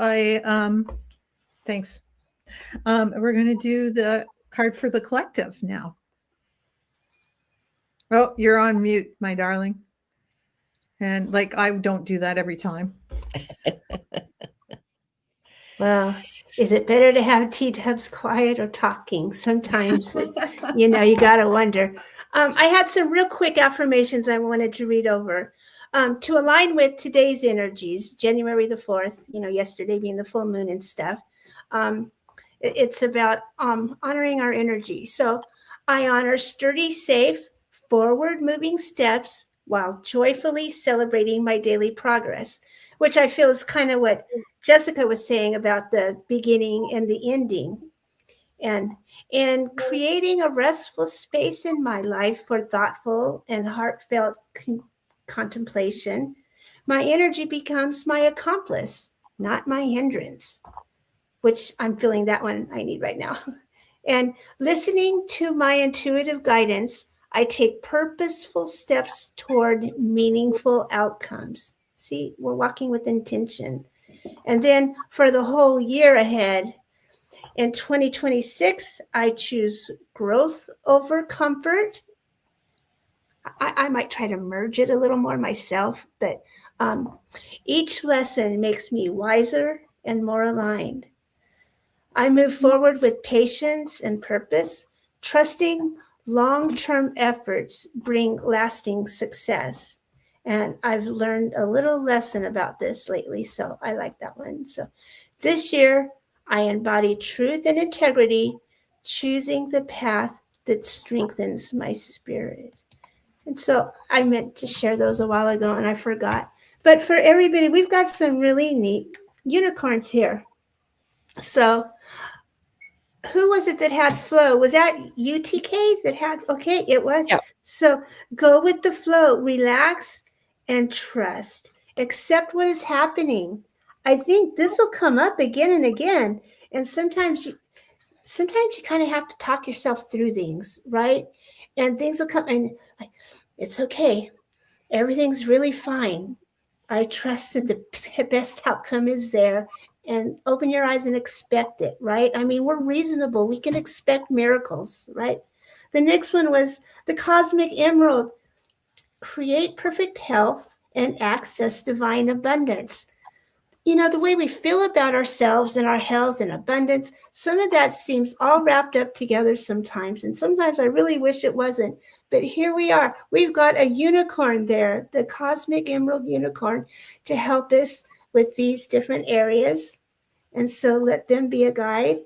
thanks. We're going to do the card for the collective now. Oh, you're on mute, my darling. And I don't do that every time. Well, is it better to have T-Dubs quiet or talking? Sometimes, you got to wonder. I had some real quick affirmations I wanted to read over. To align with today's energies, January the 4th, yesterday being the full moon and stuff. It's about honoring our energy. So I honor sturdy, safe, forward-moving steps while joyfully celebrating my daily progress, which I feel is kind of what Jessica was saying about the beginning and the ending. and creating a restful space in my life for thoughtful and heartfelt contemplation. My energy becomes my accomplice, not my hindrance, which I'm feeling that one I need right now. And listening to my intuitive guidance, I take purposeful steps toward meaningful outcomes. See, we're walking with intention. And then for the whole year ahead, in 2026, I choose growth over comfort. I might try to merge it a little more myself, but each lesson makes me wiser and more aligned. I move forward with patience and purpose, trusting long-term efforts bring lasting success. And I've learned a little lesson about this lately, so I like that one. So this year, I embody truth and integrity, choosing the path that strengthens my spirit. And so I meant to share those a while ago and I forgot. But for everybody, we've got some really neat unicorns here. So who was it that had flow? Was that UTK that had? Okay, it was. Yeah. So go with the flow, relax and trust. Accept what is happening. I think this will come up again and again. And sometimes you kind of have to talk yourself through things, right? And things will come and like, it's okay. Everything's really fine. I trust that the best outcome is there, and open your eyes and expect it, right? I mean, we're reasonable. We can expect miracles, right? The next one was the cosmic emerald. Create perfect health and access divine abundance. You know, the way we feel about ourselves and our health and abundance, some of that seems all wrapped up together sometimes. And sometimes I really wish it wasn't. But here we are. We've got a unicorn there, the cosmic emerald unicorn, to help us with these different areas. And so let them be a guide.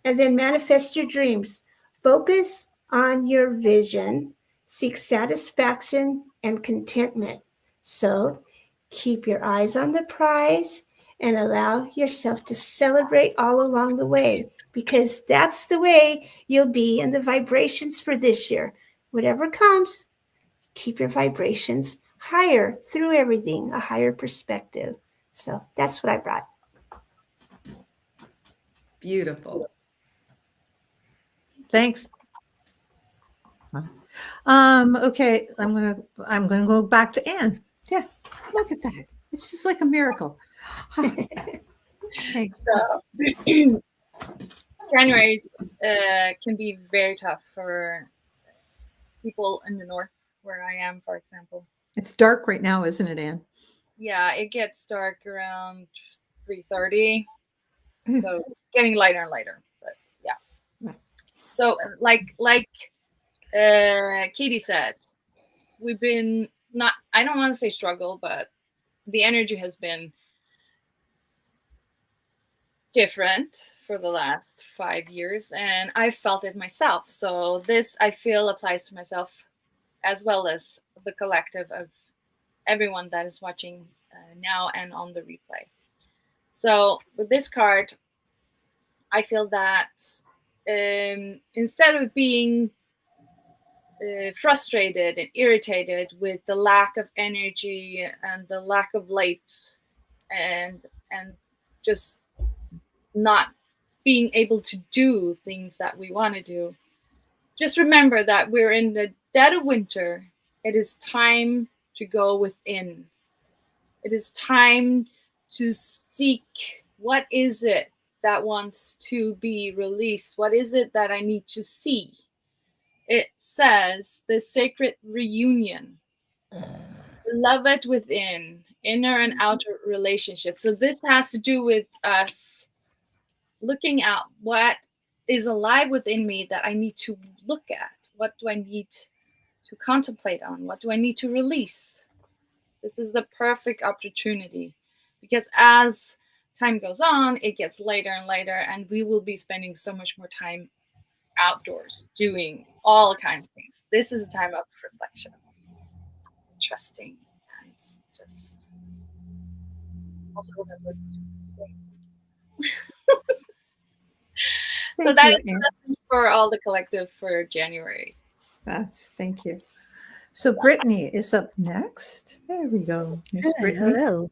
And then manifest your dreams. Focus on your vision. Seek satisfaction and contentment. So keep your eyes on the prize and allow yourself to celebrate all along the way, because that's the way you'll be in the vibrations for this year. Whatever comes, keep your vibrations higher through everything, a higher perspective. So that's what I brought. Beautiful. Thanks. Okay, I'm gonna go back to Ann. Yeah, look at that. It's just like a miracle. Thanks. So Januaries can be very tough for people in the north, where I am, for example. It's dark right now, isn't it, Ann? Yeah, it gets dark around 3:30, so it's getting lighter and lighter. But yeah. So like Katie said, we've been not. I don't want to say struggle, but the energy has been different for the last 5 years, and I felt it myself. So this, I feel, applies to myself as well as the collective of everyone that is watching now and on the replay. So with this card, I feel that instead of being frustrated and irritated with the lack of energy and the lack of light and just not being able to do things that we want to do, just remember that we're in the dead of winter. It is time to go within. It is time to seek, what is it that wants to be released? What is it that I need to see? It says the sacred reunion. Love it within, inner and outer relationships. So this has to do with us looking at what is alive within me that I need to look at. What do I need to contemplate on? What do I need to release? This is the perfect opportunity, because as time goes on, it gets later and later, and we will be spending so much more time outdoors doing all kinds of things. This is a time of reflection, trusting, and just also remember Thank that you, is the Ann. message for all the collective for January. Thank you. So Brittany is up next. There we go, Miss Hi, Brittany. hello.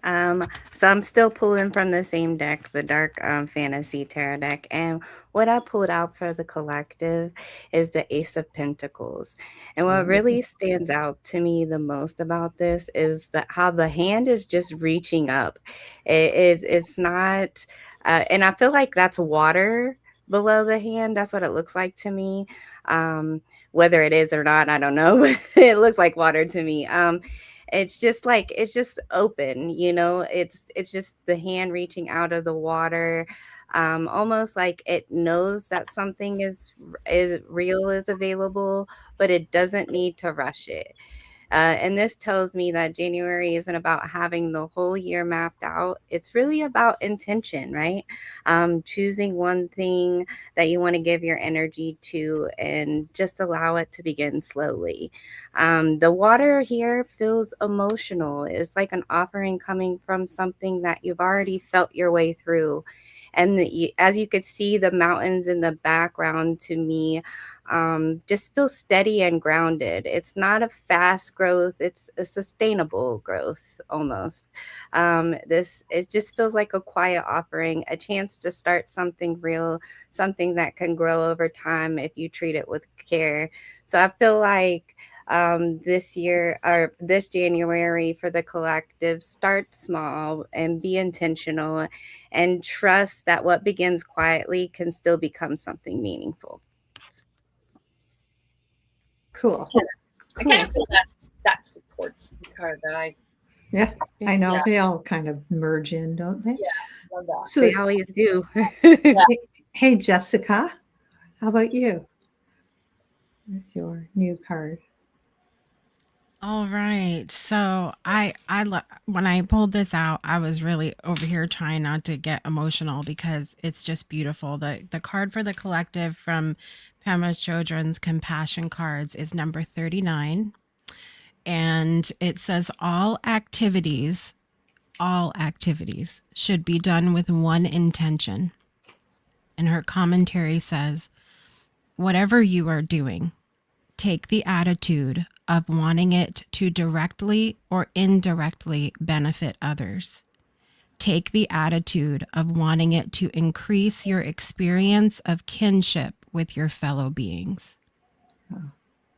So I'm still pulling from the same deck, the Dark Fantasy Tarot deck, and what I pulled out for the collective is the Ace of Pentacles. And what really stands out to me the most about this is that how the hand is just reaching up. It's not, and I feel like that's water below the hand. That's what it looks like to me. Whether it is or not, I don't know. But it looks like water to me. It's just like it's just open, it's just the hand reaching out of the water, almost like it knows that something is real, is available, but it doesn't need to rush it. And this tells me that January isn't about having the whole year mapped out. It's really about intention, right? Choosing one thing that you want to give your energy to and just allow it to begin slowly. The water here feels emotional. It's like an offering coming from something that you've already felt your way through. And as you could see, the mountains in the background to me just feel steady and grounded. It's not a fast growth, it's a sustainable growth almost. It just feels like a quiet offering, a chance to start something real, something that can grow over time if you treat it with care. So I feel like this year or this January for the collective, start small and be intentional and trust that what begins quietly can still become something meaningful. Cool. I kind of feel that supports the card that I I know Yeah. they all kind of merge in, don't they? love that. So They always do. hey, Jessica, how about you? That's your new card. All right. So when I pulled this out, I was really over here trying not to get emotional because it's just beautiful. The card for the collective from Pema Chodron's Compassion cards is number 39. And it says all activities should be done with one intention. And her commentary says, whatever you are doing, take the attitude of wanting it to directly or indirectly benefit others. Take the attitude of wanting it to increase your experience of kinship with your fellow beings.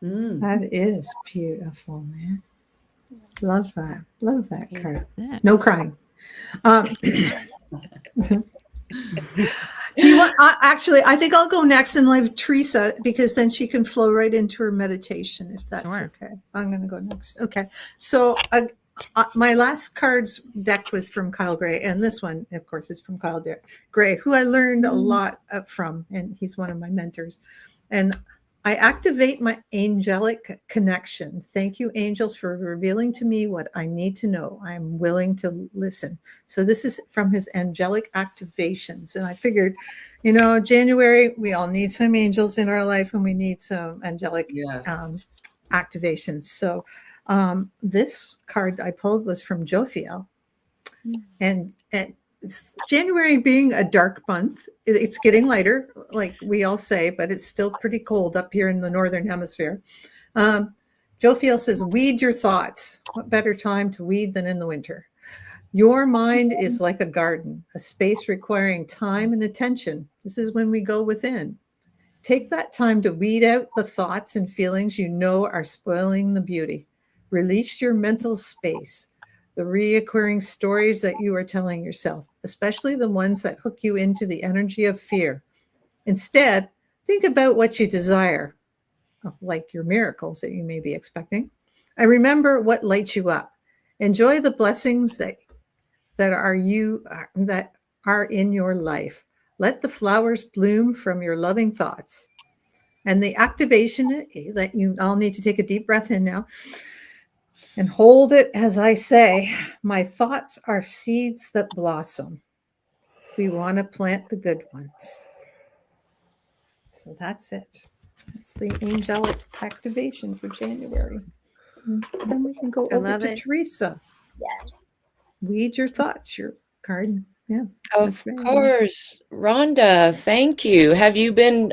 That is beautiful, man. Love that. Love that card. Yeah. No crying. Do you want? Actually, I think I'll go next and leave Teresa because then she can flow right into her meditation if that's Sure. okay. I'm going to go next. Okay. So my last cards deck was from Kyle Gray, and this one, of course, is from Kyle Gray, who I learned a lot from, and he's one of my mentors. And I activate my angelic connection. Thank you, angels, for revealing to me what I need to know. I'm willing to listen. So this is from his angelic activations. And I figured, January, we all need some angels in our life and we need some angelic activations. So this card I pulled was from Jophiel. And it's January being a dark month, it's getting lighter, like we all say, but it's still pretty cold up here in the Northern Hemisphere. Jophiel says, weed your thoughts. What better time to weed than in the winter? Your mind is like a garden, a space requiring time and attention. This is when we go within. Take that time to weed out the thoughts and feelings you know are spoiling the beauty. Release your mental space, the reoccurring stories that you are telling yourself, especially the ones that hook you into the energy of fear. Instead, think about what you desire, like your miracles that you may be expecting. And remember what lights you up. Enjoy the blessings that are in your life. Let the flowers bloom from your loving thoughts. And the activation that you all need to take a deep breath in now and hold it as I say, my thoughts are seeds that blossom. We want to plant the good ones. So that's it. That's the angelic activation for January. And then we can go over to Teresa. Weed your thoughts, your card. Yeah. Of That's very nice. course. Rhonda, thank you. Have you been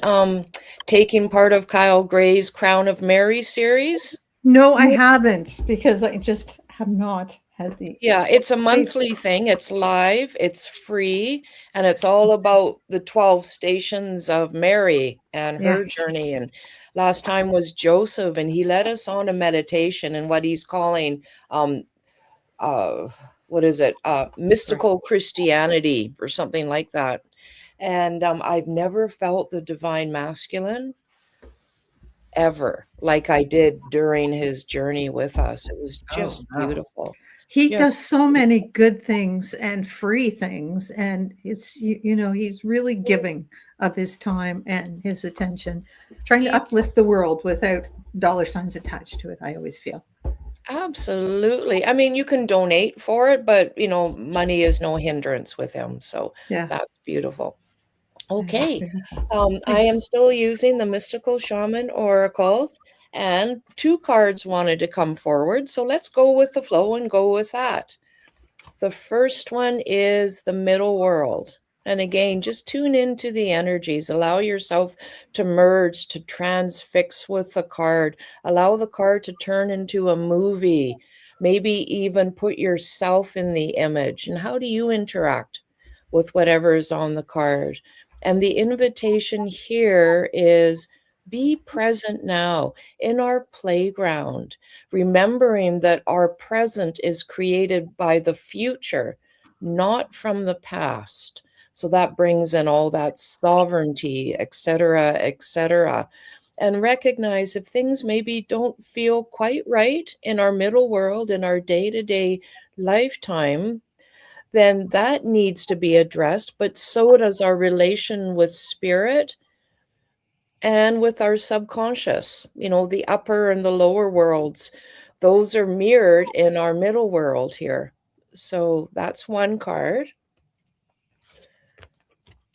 taking part of Kyle Gray's Crown of Mary series? No, I haven't, because I just have not had the Yeah, it's a space. monthly thing. It's live, it's free, and it's all about the 12 stations of Mary and Yeah. her journey. And last time was Joseph, and he led us on a meditation and what he's calling what is it? Mystical Christianity or something like that. And I've never felt the divine masculine ever like I did during his journey with us. It was just beautiful. He Yeah. does so many good things and free things, and it's he's really giving of his time and his attention, trying to uplift the world without dollar signs attached to it. I always feel. Absolutely. I mean, you can donate for it, but money is no hindrance with him. So Yeah. that's beautiful. Yeah, Okay. that's very- I am Thanks. still using the Mystical Shaman Oracle, and 2 cards wanted to come forward. So let's go with the flow and go with that. The first one is the middle world. And again, just tune into the energies. Allow yourself to merge, to transfix with the card. Allow the card to turn into a movie. Maybe even put yourself in the image. And how do you interact with whatever is on the card? And the invitation here is be present now in our playground, remembering that our present is created by the future, not from the past. So that brings in all that sovereignty, etc., etc. And recognize if things maybe don't feel quite right in our middle world, in our day-to-day lifetime, then that needs to be addressed, but so does our relation with spirit and with our subconscious, the upper and the lower worlds. Those are mirrored in our middle world here. So that's one card.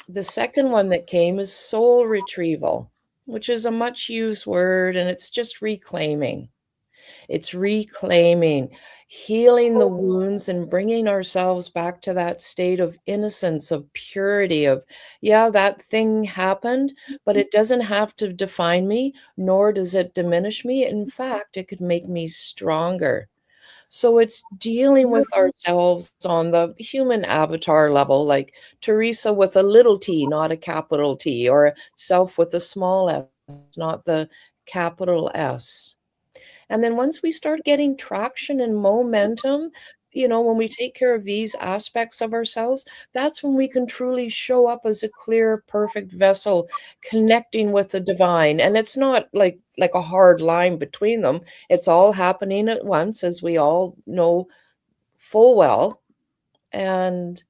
The second one that came is soul retrieval, which is a much used word, and it's just reclaiming. It's reclaiming, healing the wounds and bringing ourselves back to that state of innocence, of purity, of, yeah, that thing happened, but it doesn't have to define me, nor does it diminish me. In fact, it could make me stronger. So it's dealing with ourselves on the human avatar level, like Teresa with a little t, not a capital T, or self with a small s, not the capital S. And then once we start getting traction and momentum, when we take care of these aspects of ourselves, that's when we can truly show up as a clear, perfect vessel, connecting with the divine. And it's not like a hard line between them. It's all happening at once, as we all know full well. And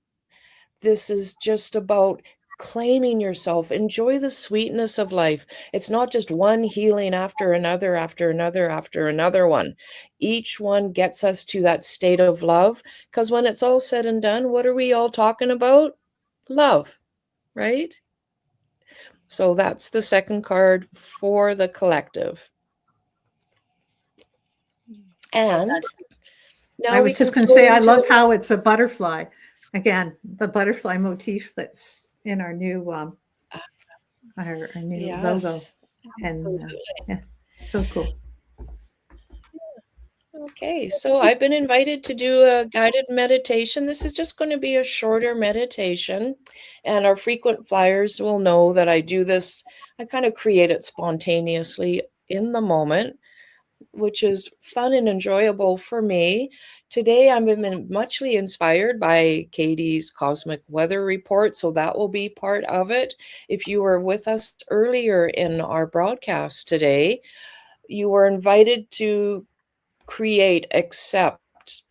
this is just about claiming yourself. Enjoy the sweetness of life. It's not just one healing after another, after another, after another one. Each one gets us to that state of love, because when it's all said and done, what are we all talking about? Love, right? So that's the second card for the collective. And now I we was just can going to flow say, I into love the- how it's a butterfly. Again, the butterfly motif that's in our new our new logo, Yes, and absolutely. yeah, so cool. Okay, so I've been invited to do a guided meditation. This is just going to be a shorter meditation, and our frequent flyers will know that I do this. I kind of create it spontaneously in the moment, which is fun and enjoyable for me. Today, I'm been muchly inspired by Katie's cosmic weather report, so that will be part of it. If you were with us earlier in our broadcast today, you were invited to create, accept,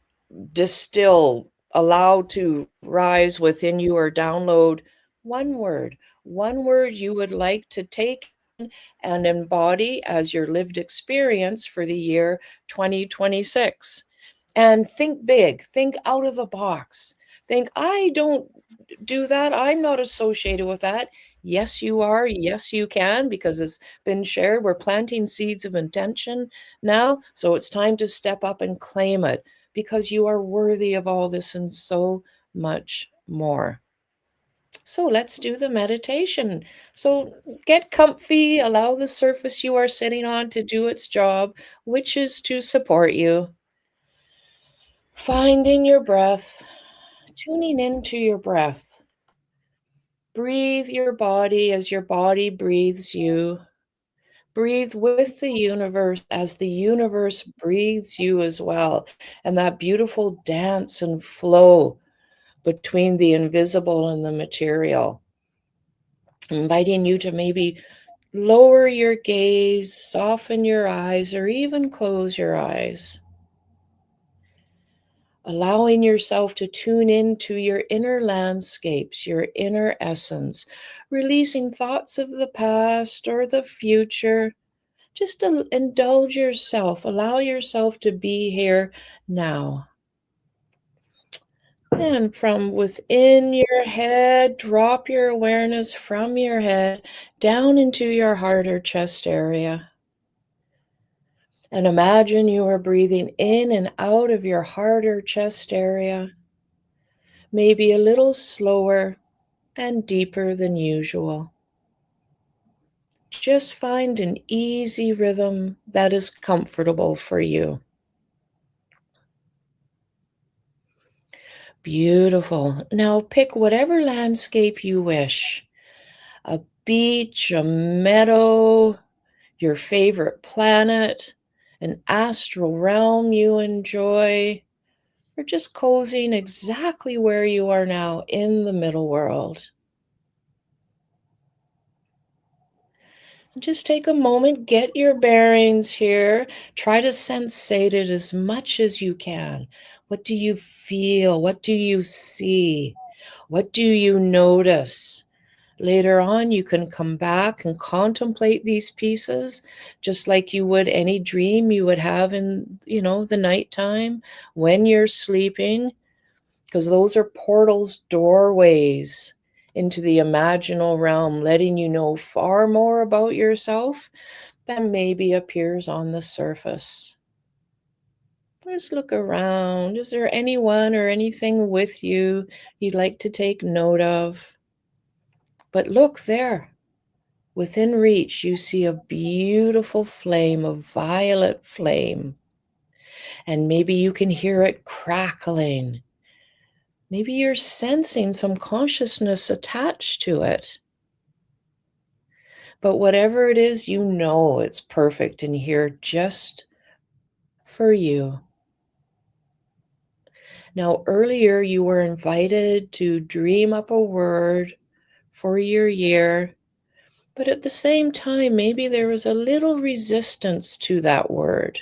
distill, allow to rise within you, or download one word you would like to take and embody as your lived experience for the year 2026. And think big, think out of the box. Think, I don't do that. I'm not associated with that. Yes, you are. Yes, you can, because it's been shared. We're planting seeds of intention now. So it's time to step up and claim it, because you are worthy of all this and so much more. So let's do the meditation. So get comfy, allow the surface you are sitting on to do its job, which is to support you. Finding your breath, tuning into your breath. Breathe your body as your body breathes you. Breathe with the universe as the universe breathes you as well. And that beautiful dance and flow between the invisible and the material. Inviting you to maybe lower your gaze, soften your eyes, or even close your eyes. Allowing yourself to tune into your inner landscapes, your inner essence, releasing thoughts of the past or the future. Just to indulge yourself, allow yourself to be here now. And from within your head, drop your awareness from your head down into your heart or chest area. And imagine you are breathing in and out of your heart or chest area, maybe a little slower and deeper than usual. Just find an easy rhythm that is comfortable for you. Beautiful. Now pick whatever landscape you wish. A beach, a meadow, your favorite planet, an astral realm you enjoy, or just cozying exactly where you are now in the middle world. Just take a moment, get your bearings here. Try to sensate it as much as you can. What do you feel? What do you see? What do you notice? Later on, you can come back and contemplate these pieces, just like you would any dream you would have in, the nighttime when you're sleeping, because those are portals, doorways into the imaginal realm, letting you know far more about yourself than maybe appears on the surface. Just look around. Is there anyone or anything with you you'd like to take note of? But look there. Within reach, you see a beautiful flame, a violet flame. And maybe you can hear it crackling. Maybe you're sensing some consciousness attached to it. But whatever it is, you know it's perfect and here just for you. Now, earlier you were invited to dream up a word for your year, but at the same time, maybe there was a little resistance to that word.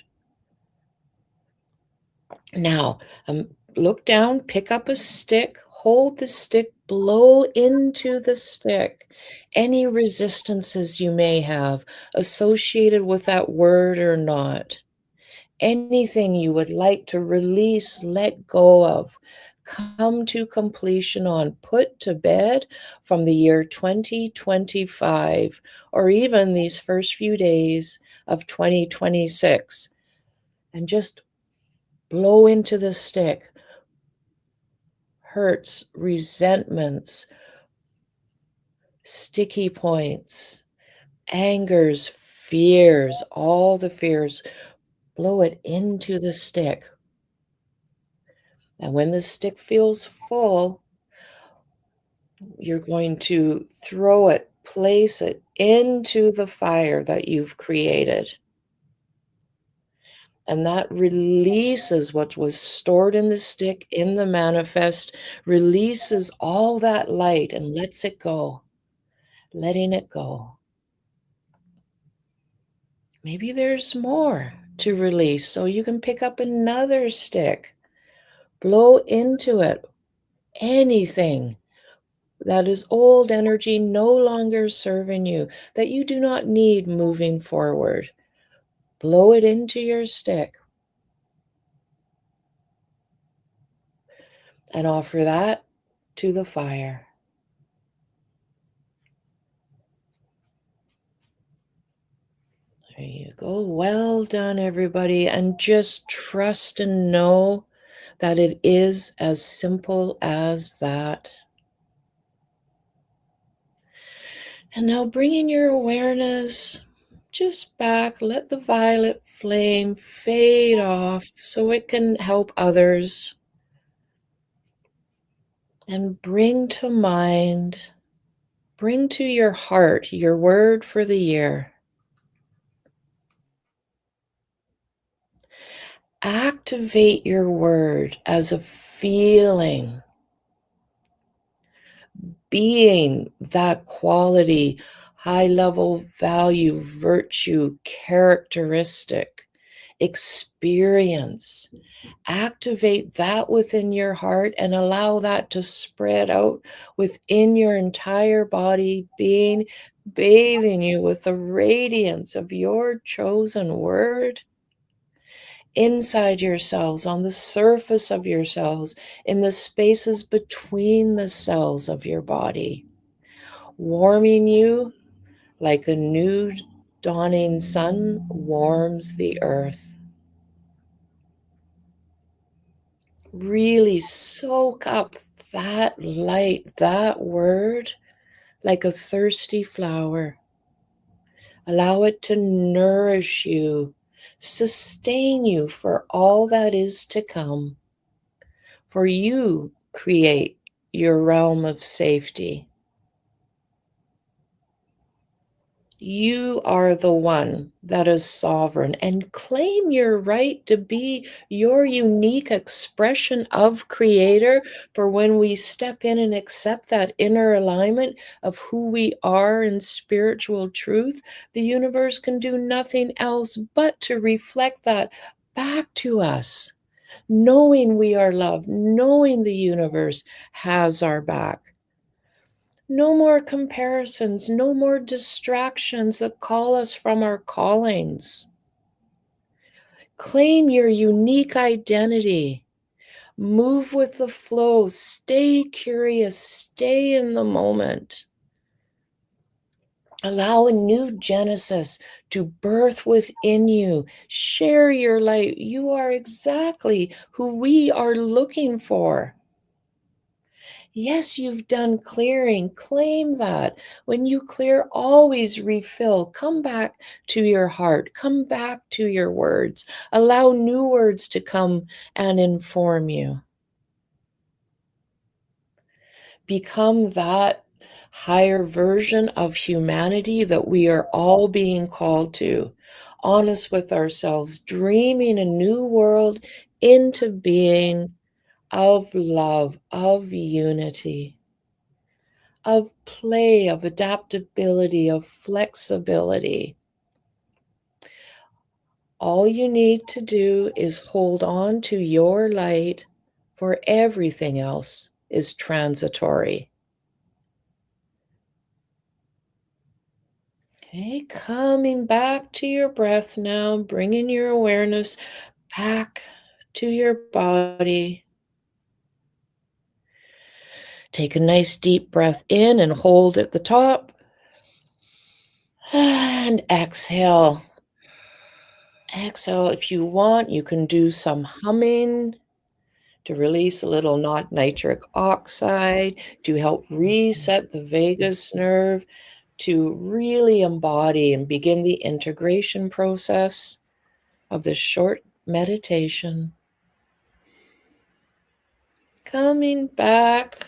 Now, look down, pick up a stick, hold the stick, blow into the stick any resistances you may have associated with that word or not. Anything you would like to release, let go of, come to completion on, put to bed from the year 2025, or even these first few days of 2026, and just blow into the stick. Hurts, resentments, sticky points, angers, fears, all the fears. Blow it into the stick. And when the stick feels full, you're going to throw it, place it into the fire that you've created. And that releases what was stored in the stick, in the manifest, releases all that light and lets it go, letting it go. Maybe there's more to release, so you can pick up another stick, blow into it anything that is old energy no longer serving you, that you do not need moving forward. Blow it into your stick and offer that to the fire. There you go. Well done, everybody. And just trust and know that it is as simple as that. And now bringing your awareness just back, let the violet flame fade off so it can help others. And bring to mind, bring to your heart your word for the year. Activate your word as a feeling, being that quality, high level value, virtue, characteristic, experience. Activate that within your heart and allow that to spread out within your entire body, being bathing you with the radiance of your chosen word. Inside your cells, on the surface of your cells, in the spaces between the cells of your body, warming you like a new dawning sun warms the earth. Really soak up that light, that word, like a thirsty flower. Allow it to nourish you, sustain you for all that is to come. For you create your realm of safety. You are the one that is sovereign, and claim your right to be your unique expression of Creator. For when we step in and accept that inner alignment of who we are in spiritual truth, the universe can do nothing else but to reflect that back to us. Knowing we are loved, knowing the universe has our back. No more comparisons, no more distractions that call us from our callings. Claim your unique identity. Move with the flow. Stay curious. Stay in the moment. Allow a new Genesis to birth within you. Share your light. You are exactly who we are looking for. Yes, you've done clearing. Claim that. When you clear, always refill. Come back to your heart. Come back to your words. Allow new words to come and inform you. Become that higher version of humanity that we are all being called to. Honest with ourselves, dreaming a new world into being of love, of unity, of play, of adaptability, of flexibility. All you need to do is hold on to your light, for everything else is transitory. Okay, coming back to your breath now, bringing your awareness back to your body. Take a nice deep breath in and hold at the top. And exhale. Exhale. If you want, you can do some humming to release a little nitric oxide, to help reset the vagus nerve, to really embody and begin the integration process of this short meditation. Coming back,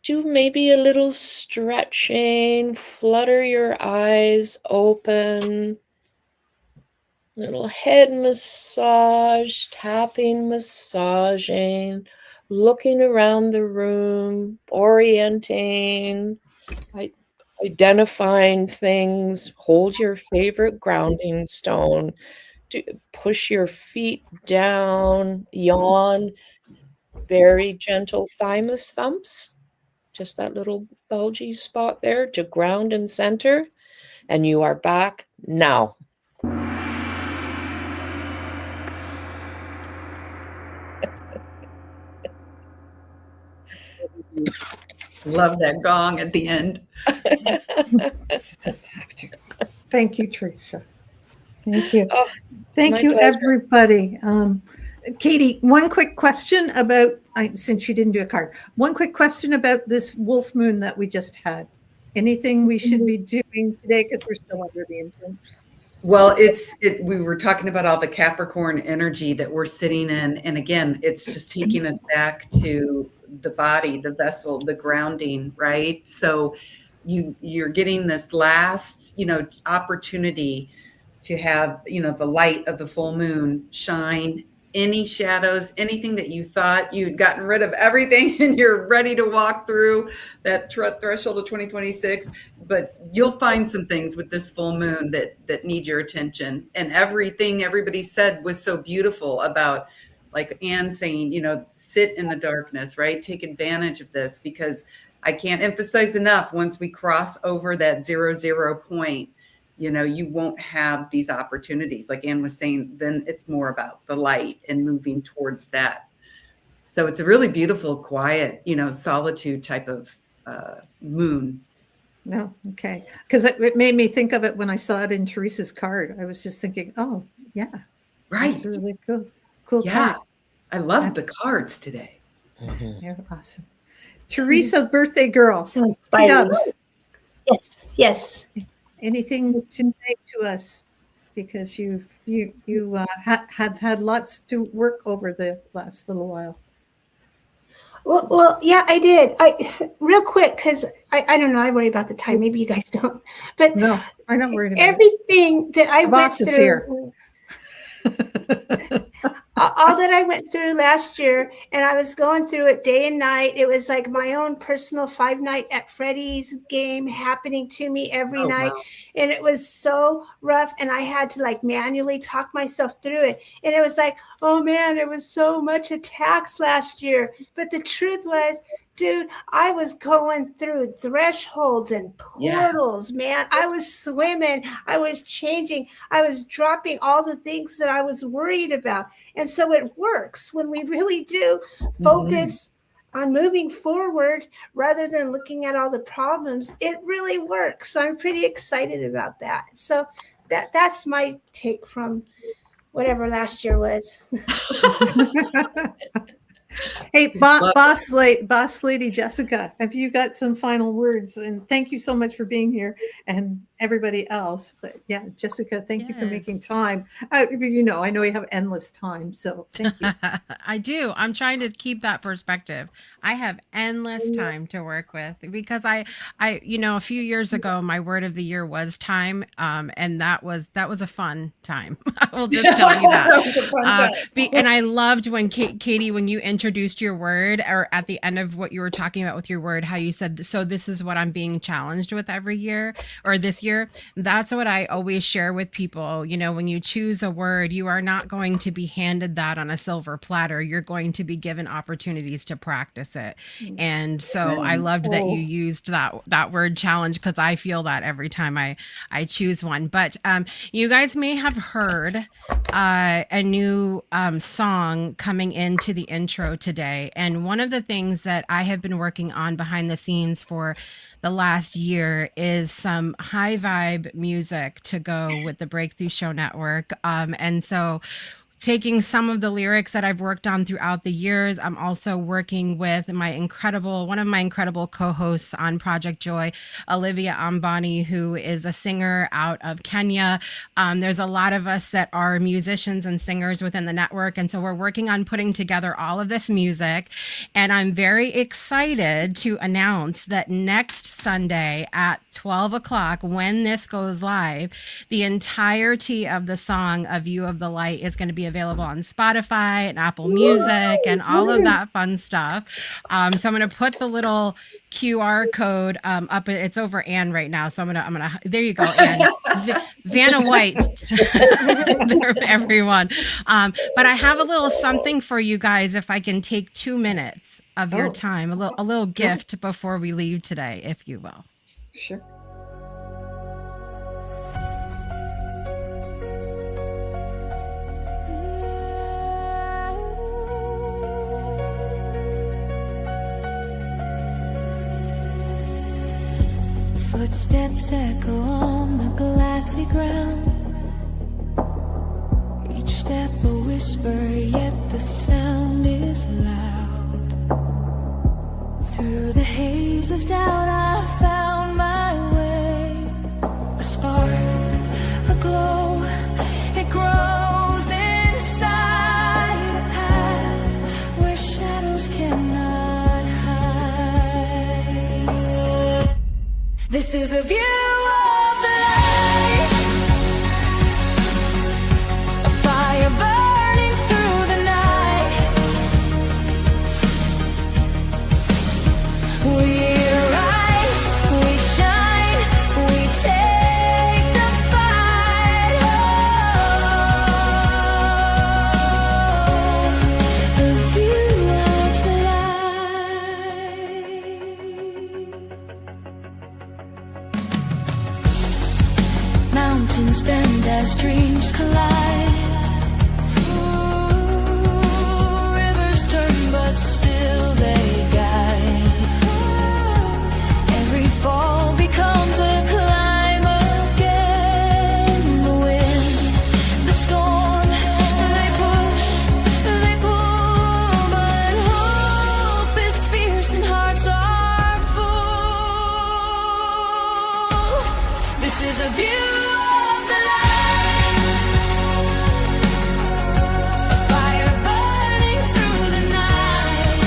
do maybe a little stretching, flutter your eyes open, little head massage, tapping, massaging, looking around the room, orienting, identifying things. Hold your favorite grounding stone. Push your feet down, yawn, very gentle thymus thumps, just that little bulgy spot there to ground and center, and you are back now. Love that gong at the end. Just have to. Thank you, Teresa. Thank you. Oh, Thank my you, pleasure. everybody. Katie, one quick question about, since you didn't do a card, one quick question about this wolf moon that we just had. Anything we should be doing today, because we're still under the influence? Well, we were talking about all the Capricorn energy that we're sitting in. And again, it's just taking us back to the body, the vessel, the grounding, right? So you're getting this last, opportunity to have, the light of the full moon shine any shadows, anything that you thought you'd gotten rid of everything and you're ready to walk through that threshold of 2026. But you'll find some things with this full moon that need your attention. And everything everybody said was so beautiful about, like Ann saying, sit in the darkness, right? Take advantage of this, because I can't emphasize enough, once we cross over that 0 point, you won't have these opportunities. Like Ann was saying, then it's more about the light and moving towards that. So it's a really beautiful, quiet, solitude type of moon. No, okay. Because it made me think of it when I saw it in Teresa's card. I was just thinking, oh, yeah. Right. It's really cool Yeah. card. I love the cards today. They're awesome. Teresa, birthday girl. So inspiring. T-dubs. Yes. Anything to say to us? Because you have had lots to work over the last little while. Well, yeah, I did. Real quick, because I don't know. I worry about the time. Maybe you guys don't. But No, I'm not worried about everything that I The went boss is through, here. all that I went through last year, and I was going through it day and night. It was like my own personal 5-night at Freddy's game happening to me every night. Wow. And it was so rough. And I had to manually talk myself through it. And it was like, oh man, it was so much attacks last year. But the truth was, dude, I was going through thresholds and portals, man. I was swimming. I was changing. I was dropping all the things that I was worried about. And so it works when we really do focus on moving forward rather than looking at all the problems. It really works. So I'm pretty excited about that. So that's my take from whatever last year was. Hey, boss lady Jessica, have you got some final words? And thank you so much for being here, and everybody else. But yeah, Jessica, thank you for making time. I know you have endless time, so thank you. I do. I'm trying to keep that perspective. I have endless time to work with, because I a few years ago, my word of the year was time, and that was a fun time. I will just tell you that. That was a fun time. And I loved when Katie, when you introduced your word, or at the end of what you were talking about with your word, how you said, so this is what I'm being challenged with every year, or this year. That's what I always share with people. When you choose a word, you are not going to be handed that on a silver platter. You're going to be given opportunities to practice it. And so I loved that you used that word challenge, because I feel that every time I choose one. But you guys may have heard a new song coming into the intro today. And one of the things that I have been working on behind the scenes for the last year is some high vibe music to go with the Breakthrough Show Network. And so taking some of the lyrics that I've worked on throughout the years, I'm also working with one of my incredible co-hosts on Project Joy, Olivia Ambani, who is a singer out of Kenya. There's a lot of us that are musicians and singers within the network. And so we're working on putting together all of this music. And I'm very excited to announce that next Sunday at 12 o'clock, when this goes live, the entirety of the song "A View of the Light" is going to be available on Spotify and Apple Music and all of that fun stuff. So I'm going to put the little QR code up. It's over Ann right now. So I'm gonna there you go, Ann. Vanna White there for everyone. But I have a little something for you guys, if I can take 2 minutes of your time, a little gift before we leave today, if you will. Sure. Footsteps echo on the glassy ground. Each step a whisper. whisper, yet the sound is loud. Through the haze of doubt, I found my way. A spark, a glow, it grows inside a path where shadows cannot hide. This is a view of the light, a fire burning through the night. We rise, we shine, we take the fight. Oh, a view of the light. Mountains bend as dreams collide. Ooh, rivers turn, but still they guide. Every fall becomes a climb again. The wind, the storm, they push, they pull, but hope is fierce and hearts are full. This is a view of the light, a fire burning through the night.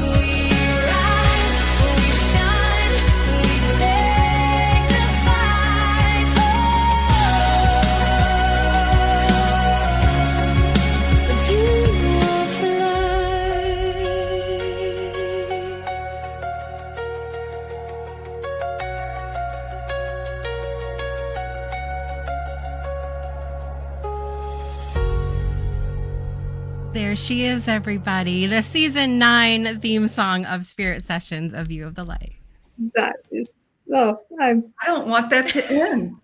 We rise, we shine, we take the fight. The view of the light. There she is, everybody. The season 9 theme song of Spirit Sessions, A View of the Light. That is so. I'm I don't want that to end.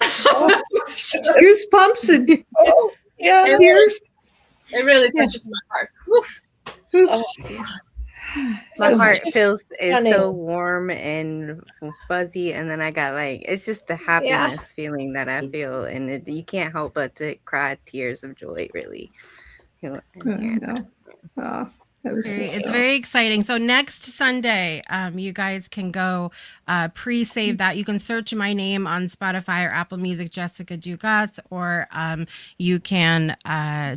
goosebumps and Yeah. tears. It really touches my heart. Oh, My So heart just feels is stunning. so warm and fuzzy, and then I got like it's just the happiness feeling that I feel, and you can't help but to cry tears of joy. Really, in here. No. Oh, that was It's so- very exciting. So next Sunday, you guys can go pre-save that. You can search my name on Spotify or Apple Music, Jessica Dugas, or you can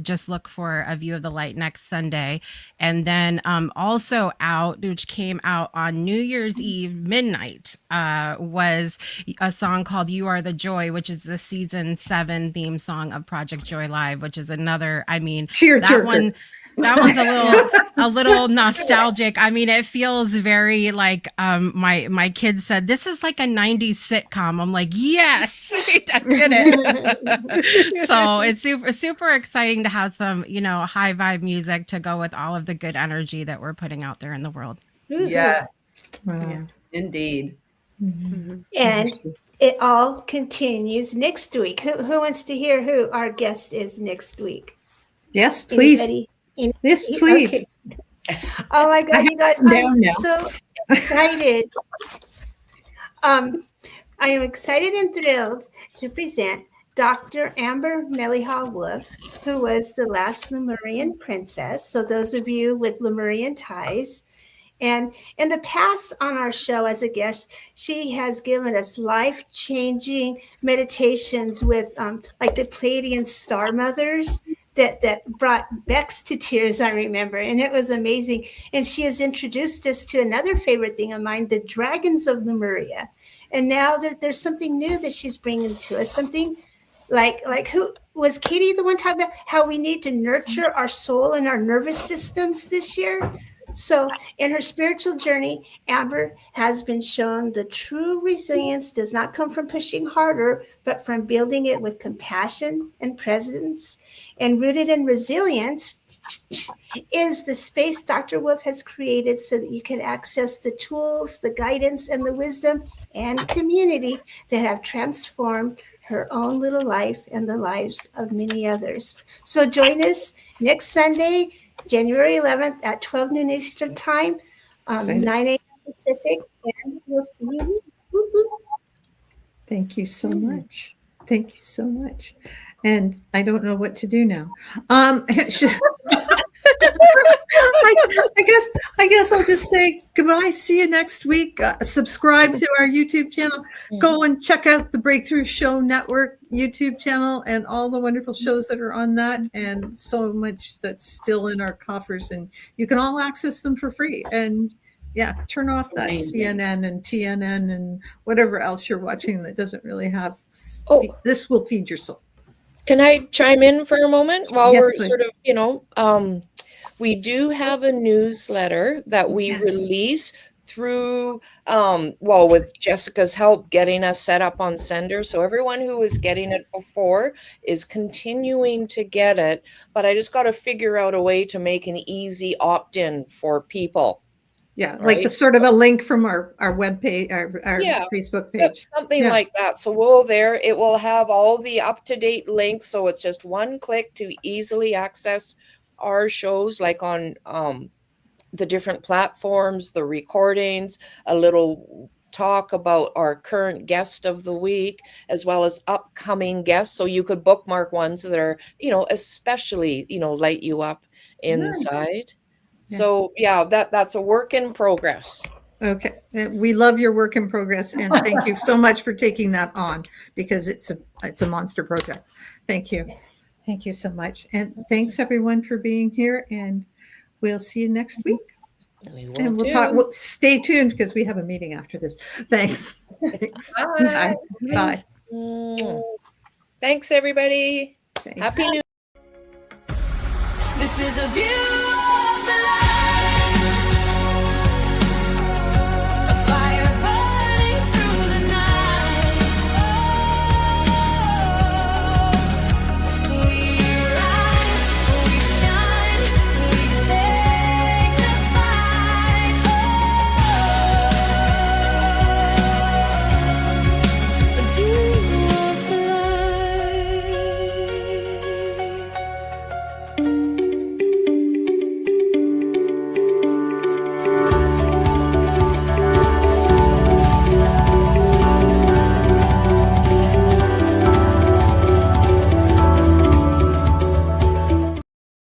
just look for A View of the Light next Sunday. And then also out, which came out on New Year's Eve midnight, was a song called You Are the Joy, which is the season 7 theme song of Project Joy Live, which is another, I mean, Tear that jerker. one, that one's a little nostalgic. I mean, it feels very like my kids said, this is like a 90s sitcom. I'm like, yes, I get it. So it's super exciting to have some, high vibe music to go with all of the good energy that we're putting out there in the world. Yes, Wow. indeed. And it all continues next week. Who wants to hear who our guest is next week? Yes, please. Anybody? Yes, please. Okay. Oh my God, you guys, them down I'm now. so excited. I am excited and thrilled to present Dr. Amber Mellihal Wolf, who was the last Lemurian princess. So those of you with Lemurian ties. And in the past on our show as a guest, she has given us life-changing meditations with like the Pleiadian star mothers that brought Bex to tears, I remember. And it was amazing. And she has introduced us to another favorite thing of mine, the dragons of Lemuria. And now there's something new that she's bringing to us, something like who was Katie the one talking about how we need to nurture our soul and our nervous systems this year? So in her spiritual journey, Amber has been shown the true resilience does not come from pushing harder, but from building it with compassion and presence. And rooted in resilience is the space Dr. Wolf has created so that you can access the tools, the guidance, and the wisdom and community that have transformed her own little life and the lives of many others. So join us next Sunday, January 11th at 12 noon Eastern Time, 9 a.m. Pacific, and we'll see you then. Woo-hoo. Thank you so much. Thank you so much. And I don't know what to do now. I guess I'll just say goodbye. See you next week. Subscribe to our YouTube channel. Go and check out the Breakthrough Show Network YouTube channel and all the wonderful shows that are on that, and so much that's still in our coffers, and you can all access them for free. And yeah, turn off that CNN and TNN and whatever else you're watching that doesn't really have. This will feed your soul. Can I chime in for a moment while Yes, we're please. sort of, we do have a newsletter that we release through, with Jessica's help, getting us set up on Sender. So everyone who was getting it before is continuing to get it, but I just got to figure out a way to make an easy opt-in for people. Yeah, like the sort of a link from our webpage, our Facebook page. Something like that. So it will have all the up-to-date links. So it's just one click to easily access our shows, like on the different platforms, the recordings, a little talk about our current guest of the week, as well as upcoming guests. So you could bookmark ones that are, especially, light you up inside. So that's a work in progress. Okay. We love your work in progress, and thank you so much for taking that on, because it's a monster project. Thank you. Thank you so much. And thanks everyone for being here, and we'll see you next week. And we'll talk. Well, stay tuned because we have a meeting after this. Thanks. Thanks. Bye. Bye. Thanks everybody. Thanks. Happy New Year. This is a view of the light.